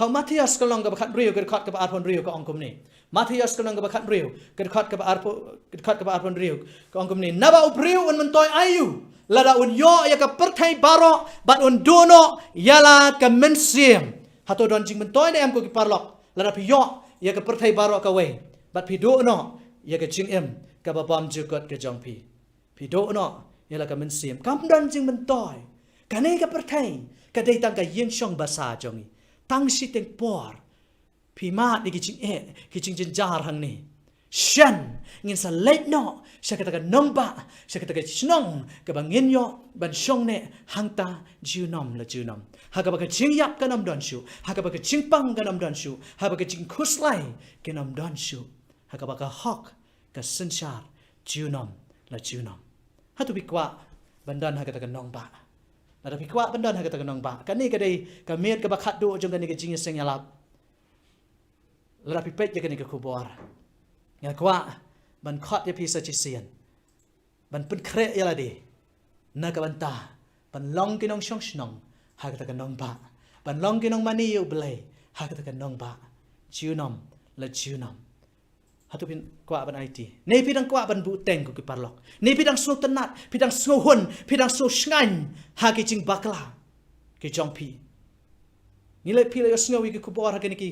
Speaker 3: Hau Matias ka long ka khat riu ke khat ka arpon riu ka angkom ni. Matias ka long ka khat riu ke khat ka arpon riu ka angkom ni. Naba upriu un mentoy ayu. Lada un yo ya ka perthai baro bat un dono yala ka mensim. Hato don jing mentoy ne em ko ki parlok. Lada pi yo ya ka perthai baro ka we. Bat pi do no ya ka jing em ka ba bam jukot ka jong pi. Pi do no yala ka mensim. Kam don jing mentoy. Ka ne ka perthai ka dei tang ka yeng shong basa jongi. Tang si teng por pi mat ni kicing jar hang ni shan ngin sa late no sya kata ka nomba sya kata ka snong ka bangin yo ban shong ne hangta junom la junom ha ka ba ka ching yap ka nam don shu ha ka ba ka ching pang ka nam don shu ha ba ka ching khuslai ka nam don shu ha ka ba ka hok ka sanchar junom la junom ha tu bi kwa bandan ha kata ka nomba Nada pi kwa bandan ha kata kanong ba kani kadai ka miet ka bakhat do jong kani ka jing seng yalap la pi pet ya kani ka kubor nga kwa ban khat ya pi sa chi sian ban pun kre yala de na ka banta ban long kinong shong shnong ha kata kanong ba ban long kinong mani yu blai ha kata kanong ba junom la junom hatu pin kwa ban IT nei pidang kwa ban bu teng ko ki parlok nei pidang so tenat pidang so hun pidang so shngan ha ki jing bakla ki jong pi ni le pi le sngo wi ki kubor ha ki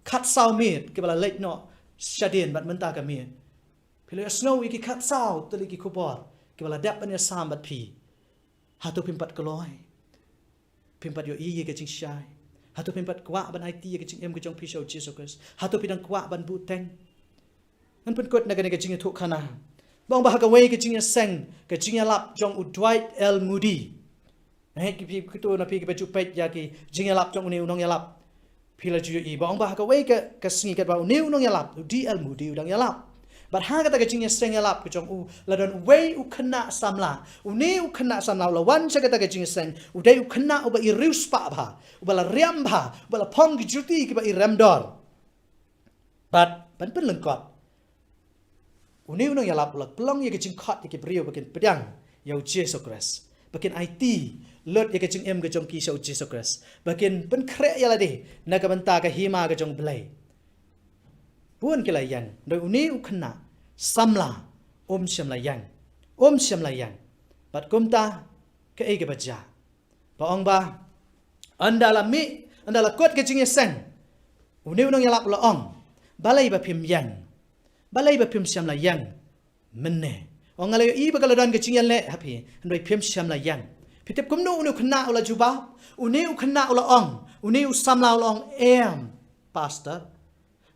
Speaker 3: khat saw mit ki bala late no shadien bat menta ka mi pi le sngo wi ki khat saw tali ki kubor ki bala dap ban ya sam bat pi hatu pin pat koloi pin pat yo i ki jing shai hatu pin pat kwa ban IT ki jing em ki jong pi show Jesus Christ hatu pidang kwa ban bu teng An pun kot naga naga jingya thuk khana. Bang bahag away ke jingya seng ke jingya lap jong u Dwight L Moody. Nah ki pi kutu na pi ke baju pet ya ki jingya lap jong uni unong ya lap. Pila ju i bang bahag away ke singi kat ba uni unong ya lap DL Moody udang ya lap. But ha kata ke jingya seng ya lap ke jong u ladon way u kena samla. Uni u kena samla lawan sa kata ke jingya seng u dai u kena u ba i riu spa ba. U ba la riam ba, u ba la pong ki juti ki ba i remdor. But ban pun lengkot. Uni unong yalap ulak pelong ya kecing kot ya kebriu bakin pedang ya Jesus Christ. Bakin IT lot ya kecing em ke jong ki shau Jesus Christ. Bakin pen krek ya lade na ka benta ka hima ke jong belai. Pun ke layan doi uni u khna samla om syam layan. Om syam layan. Bat kumta ke e ke baja. ba ong ba andala kot ke jing seng uneu nong yalap la ong balai ba phim yang balai ba phim siam la yang menne ong ngale I ba kaladan ke jing le happy andoi phim siam la yang pitep kumnu unu khna ula juba uneu khna ula ong uneu samla ula ong pastor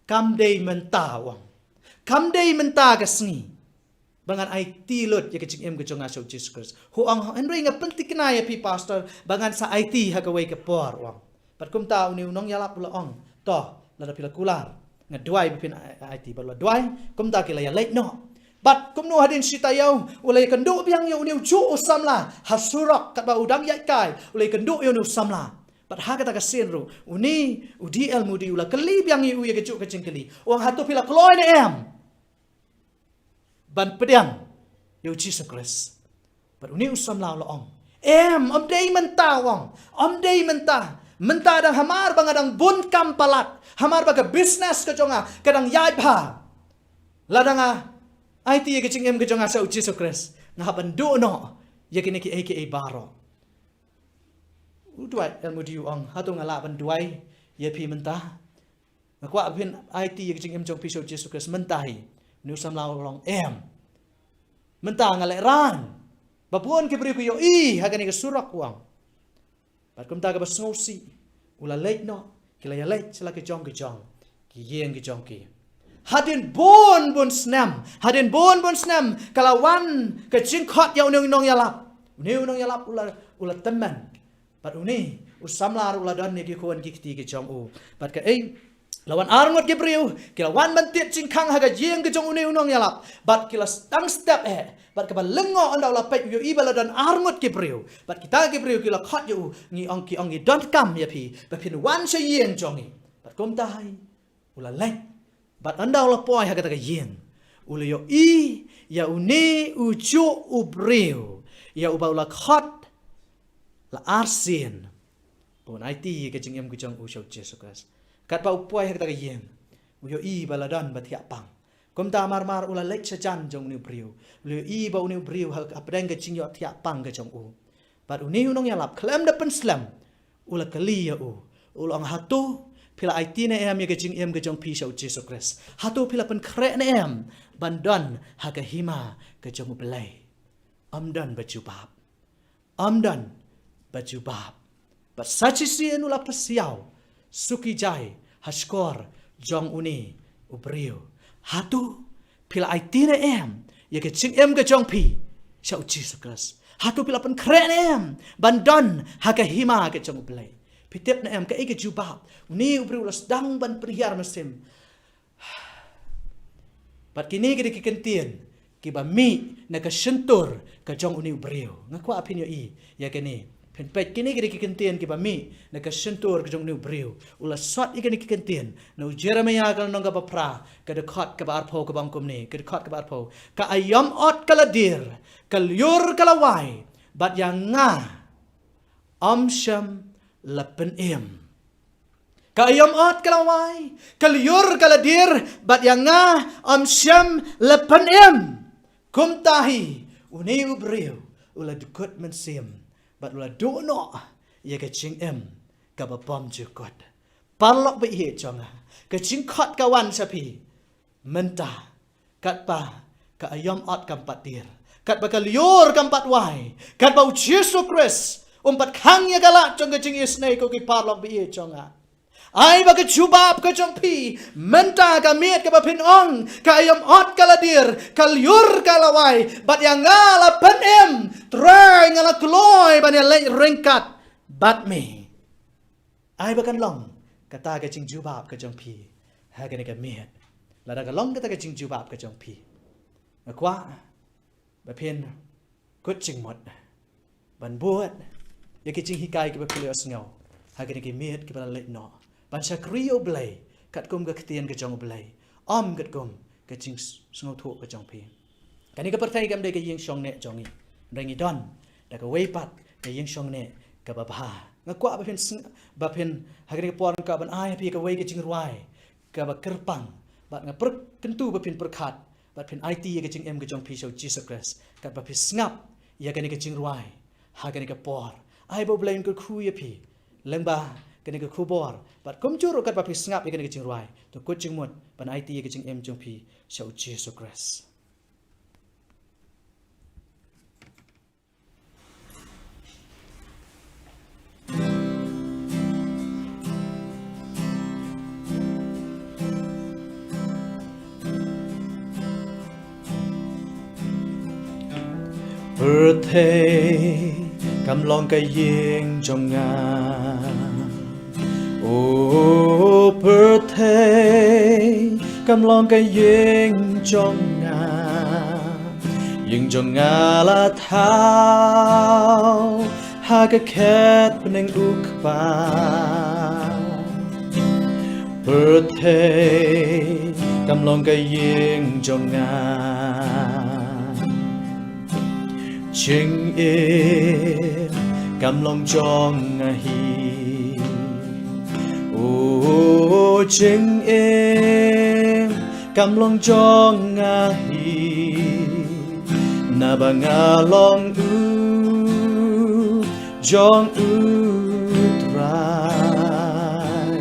Speaker 3: kam dei menta wang kam dei menta ka sngi bangan IT lot ya kecing em ke jonga so Jesus Christ hu ang andoi nga pentik na ya pi pastor bangan sa IT ha ka wei ke por wang pat kum ta uneu nong yalap ula ong to la da pila kular nga duai pin IT ba la duai kum ta ke la ya leit no bat kum nu hadin sitayau ulai kendu biang yo uniu ju usamla hasurak kat ba udang yai kai ulai kendu yo nu samla bat ha kata ka senru uni udi el mudi ula keli biang yu ye kejuk kecing keli wang hatu pila kloy ne em ban pedang yo Jesus Christ bat uni usamla la ong om dei menta wang om dei menta dang hamar bangadang bun kampalat hamar baga business ka jonga kadang yai pa ladanga IT ye kecing em kejong asa Jesus Christ ngah bandu no ye kini ki aka baro uduai elmu diu ong hatu ngala banduai ye pi mentah ngakwa pin IT ye kecing em jong piso Jesus Christ mentahi nu samla long em mentah ngale ran bapuan ke beri ku yo hagani ke surak wang pat kum ta ka basngosi ula leit no kila ya leit sela ke jong ki yeng ke jong ki hadin bon snam kalawan ke jingkot ya unong yalap ula teman pat uni usamlar ula dan ne ki kuan ki ti ke jong u pat ka lawan arngot ke priu kilawan bantit jingkang haga jeng ke jong unong yalap bat kila stang step bat ka lengo anda ula pet yo ibala dan arngot ke priu bat kita ke priu kila khot yo ngi ong don't come ya pi ba pin wan se yeng jongi bat kom tai ula lek bat anda ula poi ha kata ka yen ula yo ya une uju ubreu ya uba ula khot la arsin pon IT ke jing em ku jong u shau Jesus Christ kat pa upoi ha kata ka yen uyo baladan bat ya pang kom ta mar ula lek sajan jong ni breu ula ba uni breu ha apdeng ke jing yo tia pang ke jong u bat uni unong ya lap klem da pen slam ula kali ya ula ang hatu pila IT na em ye ke jing em ke jong pi shau Jesus Christ hatu pila pen kre na em bandan ha ka hima ke jong belai amdan bajubab bat sachi sien ula pasiau suki jai haskor jong uni ubriu hatu pila IT na em ye ke jing em ke jong pi shau Jesus Christ hatu pila pen kre na em bandan ha ka hima ke jong belai pitep na em ka ike jubab uni ubri ulas dang ban perhiar mesim pat kini ke dikentien ki ba mi na ka sentur ka jong uni ubriu ngakwa apin yo ya kini pen pet kini ke dikentien ki ba mi na ka sentur ka jong uni ubriu ulas sot ike dikentien no Jeremiah kal nong ka pra ka dekat ka ba arpo ka bangkum ni ka dekat ka ba arpo ka ayam ot kaladir kalyur kalawai bat yang nga amsham lapen em kayam ot kalawai kalyur kaladir bat yang nga amsham lapen em kumtahi uni ubriu ula dukut mensim bat ula dono ye ka ching em ka ba pom jukot parlok be he chonga ka ching khot kawan sapi menta kat pa ka ayam ot kampatir kat ba kalyur kampat wai kat ba Jesus Christ umpat khang ya galak chong ke jing isnei ko ki parlok bi chonga ai ba ke chubab ke chong pi menta ka miet ka ba pin ong ka ayam ot kaladir kalyur kalawai bat yang ngala pen em trai ngala kloy ban ya le ringkat bat me ai ba kan long kata ke jing jubab ke chong pi ha ke ne ka miet la da ka long kata ke jing jubab ke chong pi kwa ba pin kut jing mot ban buat ya ke jing hikai ke bapilio sngau hagani ke miet ke bala let no ban sakrio blai kat kum ke ketian ke jong blai kat kum ke jing sngau thu ke jong pi kani ke pertai kam de ke ying song ne jongi rengi don da ke weipat ke ying song ne ke babha ngakwa bapin hagani ke por ka ban ai pi ke wei ke jing ruai ke ba kerpang bat ngaper kentu bapin perkhat bat pin IT ke jing em ke jong pi so Jesus Christ kat bapis ngap ya kani ke jing ruai hagani ke por ai bo blain ko khu ye phi leng ba kene ko khu bor but kom chu ro kat pa phi snap ye kene ke ching rai to ko ching mot pan ai ti ye ke ching em chong phi shau Jesus Christ birthday กำลองกะเยงจงงา Oh birthday กำลองกะเยงจงงายิงจงงาละเท้าหากะแคดเป็นงอุกบา birthday กำลองกะเยงจงงาชิงเอกำลองจองฮีโอ้ชิงเอกำลองจองฮีนาบางาลองจองตราย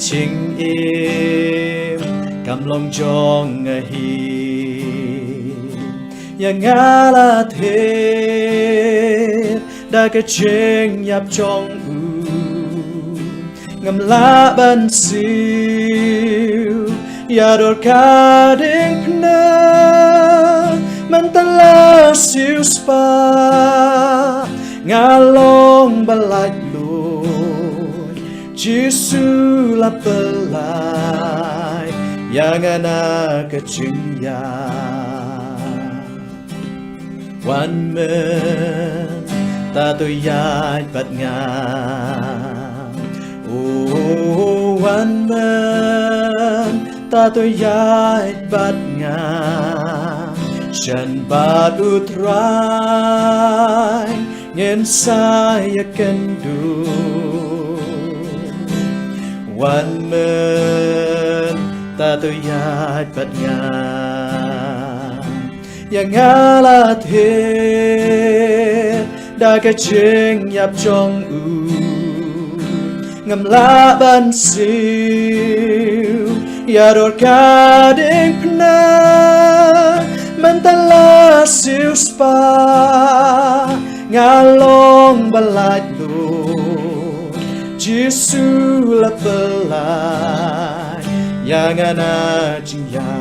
Speaker 3: ชิงเอกำลองจองฮียังงาลาเทได้กระเชงยับจองงำลาบันซิวยาดอร์คาเด้งพนามันตะลาซิวสปางาลองบัลลัดลูดจิสุลาเปลายยังงานากระจิงยาวันเมื่อตาตัวยายปัดงามโอ้วันเมื่อตาตัวยายปัดงามฉันบาดอุตรายเงินสายกันดูวันเมื่อตาตัวยายปัดงามยังงาลาเทได้กระเชงยับจองงำลาบันซิวยาดอร์คาเด้งพนามันตะลาซิวสปางาลองบัลลัดลูจิสุลาเปลายยังงาจิงยา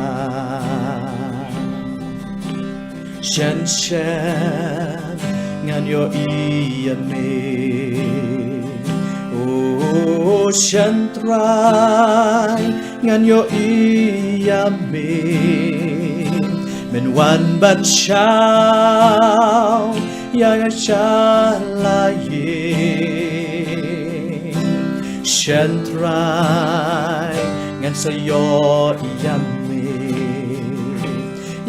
Speaker 3: ฉันงานโยอียันเมโอ้ฉันตรายงานโยอียันเมเป็นวันบัดเช้ายังชาลาเยฉันตรายงานสยออียันเม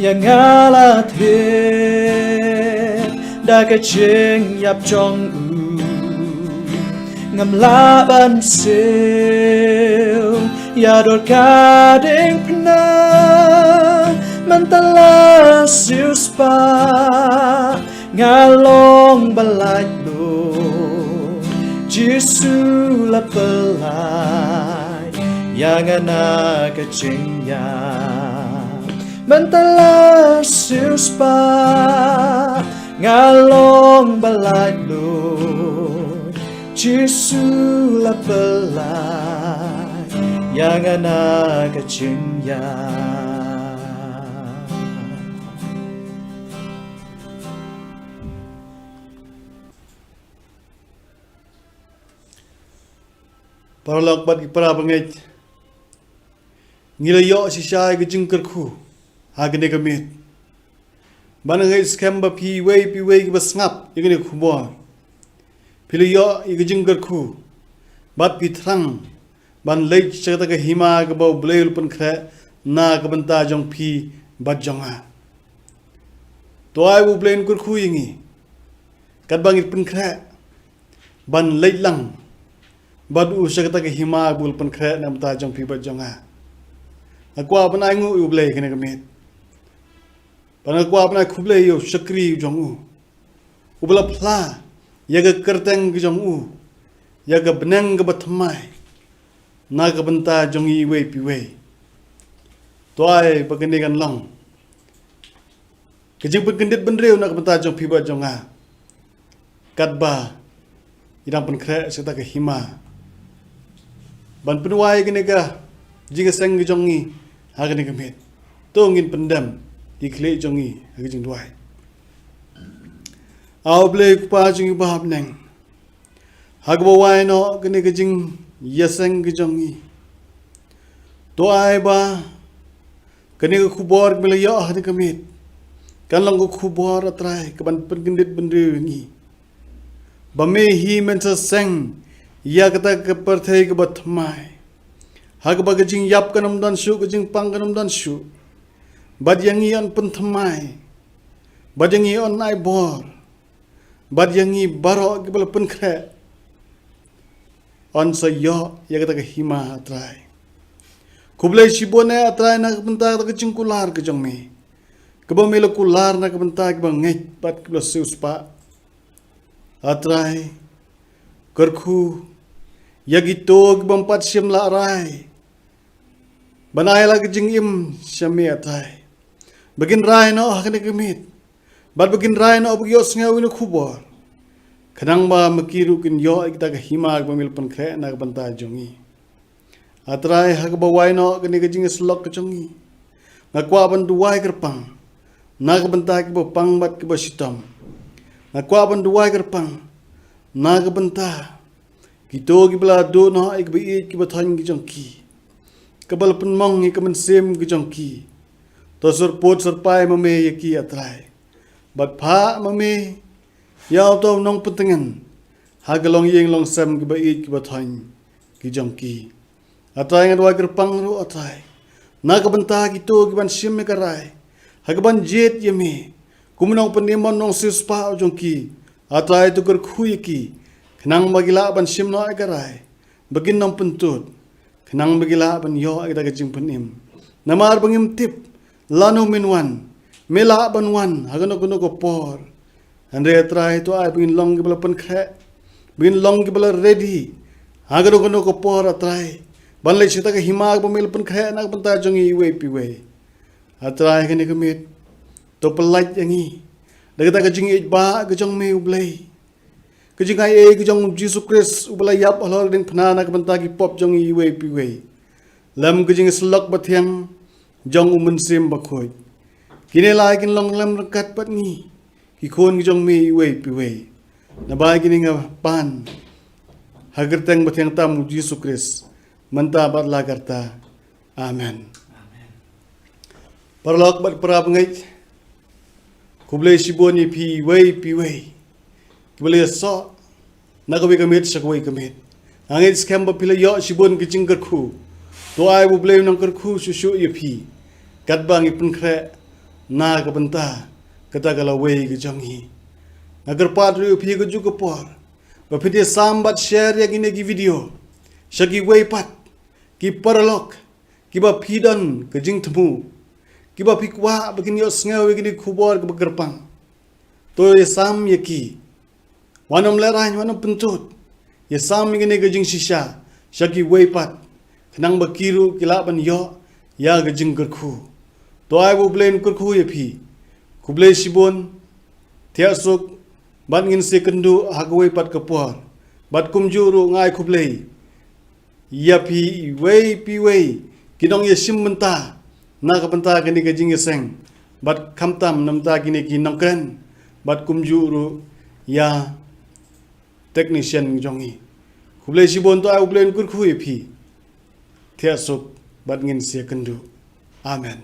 Speaker 3: ยังงาลาเทได้กระเชงยับจองงำลาบันเซวยาดอร์คาเด้งพนามันตะลาซิวสปางาลองบัลลัดลูจิสุลาเปลายยังนากระเชงยามันตะลาซิวสปางาลองบัลลัดลูจิสุลาเปลายยังนากระจิงยา
Speaker 1: Paralak bat para bangai ngilayo si syai ke jingker khu hagne kamit banangai scam ba pi wei ke basngap igene khubo piliyo ige jingker khu bat pi thrang ban lei chata ka hima ke ba bleul pun khre na ka banta jong pi bat jonga to ai bu blen kur khu yingi kat bangit pun khre ban lei lang bad u shakta ke hima bul pan khre nam ta jong pi bat jonga akwa ban ai ngu u ble kene kamit ban akwa ban khuble yo shakri jong u ubla phla yaga kerteng ke jong u yaga beneng ke batmai na ke benta jong i we pi we toai bagani kan long kejing pendit bendreu na ke benta jong pi ba jong a katba idang pen kre serta ke hima ban penuai gini ka jing seng ke jong i hagani ke met tongin pendam ikle jong i hagi jing duai au ble pa jing ba hab neng hagbo wai no gini ke jing yaseng ke jong i to ai ba kani ke kubor bela ya hadi ke met kan lang ko kubor atrai ke ban pendit bendreu ngi bame hi mensa seng ya kata ke perthai ke batmai hag ba jing yap kanam dan shu ke jing pang kanam dan shu bad yang i on pentmai bad yang i on nai bor bad yang i baro ke bala pen kre on sa yo ya kata ke hima atrai kublai shibone atrai na ke benta ke jing kular ke jong me ke ba mela kular na ke benta ke ba ngai pat ke bala siuspa atrai kerku yagito gbampat sim la rai banai lagi jing im syami atrai begin rai no hakane kemit bad begin rai no bugyo snga winu khubor kadang ba makiru kin yo kita ke hima gbamil pon kre na banta jongi atrai hak ba wai no kene ke jing slok ke jongi ngakwa ban duwai kerpang na banta ke ba pang bat ke ba sitam ngakwa ban duwai kerpang na banta kito ki bela do no ik bi ki ba thang ki jong ki kabal pen mong ki kamen sem ki jong ki to sur pot sur pai ma me ye ki atrai bat pha ma me yaw to nong putengen ha galong yeng long sem ki ba ki ba thang ki jong ki atrai ngan wa gerpang ru atrai na ka banta kito ki ban sim me karai ha ban jet ye me kumunong penimon nong sispa jong ki atrai tu ker khu ki kenang bagila ban sim no agarai begin nom pentut kenang bagila ban yo agda ke jing penim namar bangim tip lanu minwan mela ban wan hagano kuno ko por andre trai to ai begin long ke bala pen khe begin long ke bala ready hagano kuno ko por atrai ban le chita ke hima ba mel pen khe nak penta jongi we pi we atrai ke ni kemit to pelaj yangi daga ke jing ba ke jong me ublei kejing ai kejong Jesus Christ ubala yap halor ding phnana ka banta ki pop jong i we pi we lam kejing slok bathiang jong umun sim bakhoi kine lai kin long lam rakat pat ni ki khon ki jong mi we pi we na bai kini nga pan hagar teng bathiang tam Jesus Christ manta bat la karta amen parlok bat pra ngai kublai shiboni pi we boleh so nak we kamit sakwe kamit angin scam ba pila yo sibon kicing kerku to ai bu blame nang kerku susu ye pi kat bang ipun kre na ka benta kata kala we ke jangi agar padri pi ke ju ke por ba pidi sambat share ya gine gi video shagi we pat ki paralok ki ba pidan ke jing temu ki ba pikwa begini yo snga we gini khubor ke gerpang to ye sam ye ki wanam lerah wanam pentut ya sam ngene gajing shisha shaki weipat kenang bakiru kilaban yo ya gajing kerku to ai bu blain kerku ye phi kuble sibon tiasuk ban ngin se kendu hagwe pat kapor bat kumjuru ngai kuble ya phi pi wei kinong ye sim menta na ka penta kini gajing seng bat khamtam namta kini kinong kan bat kumjuru ya technician jongi kublai sibon to ai ublen kur khu phi thiasuk bat ngin se kendu amen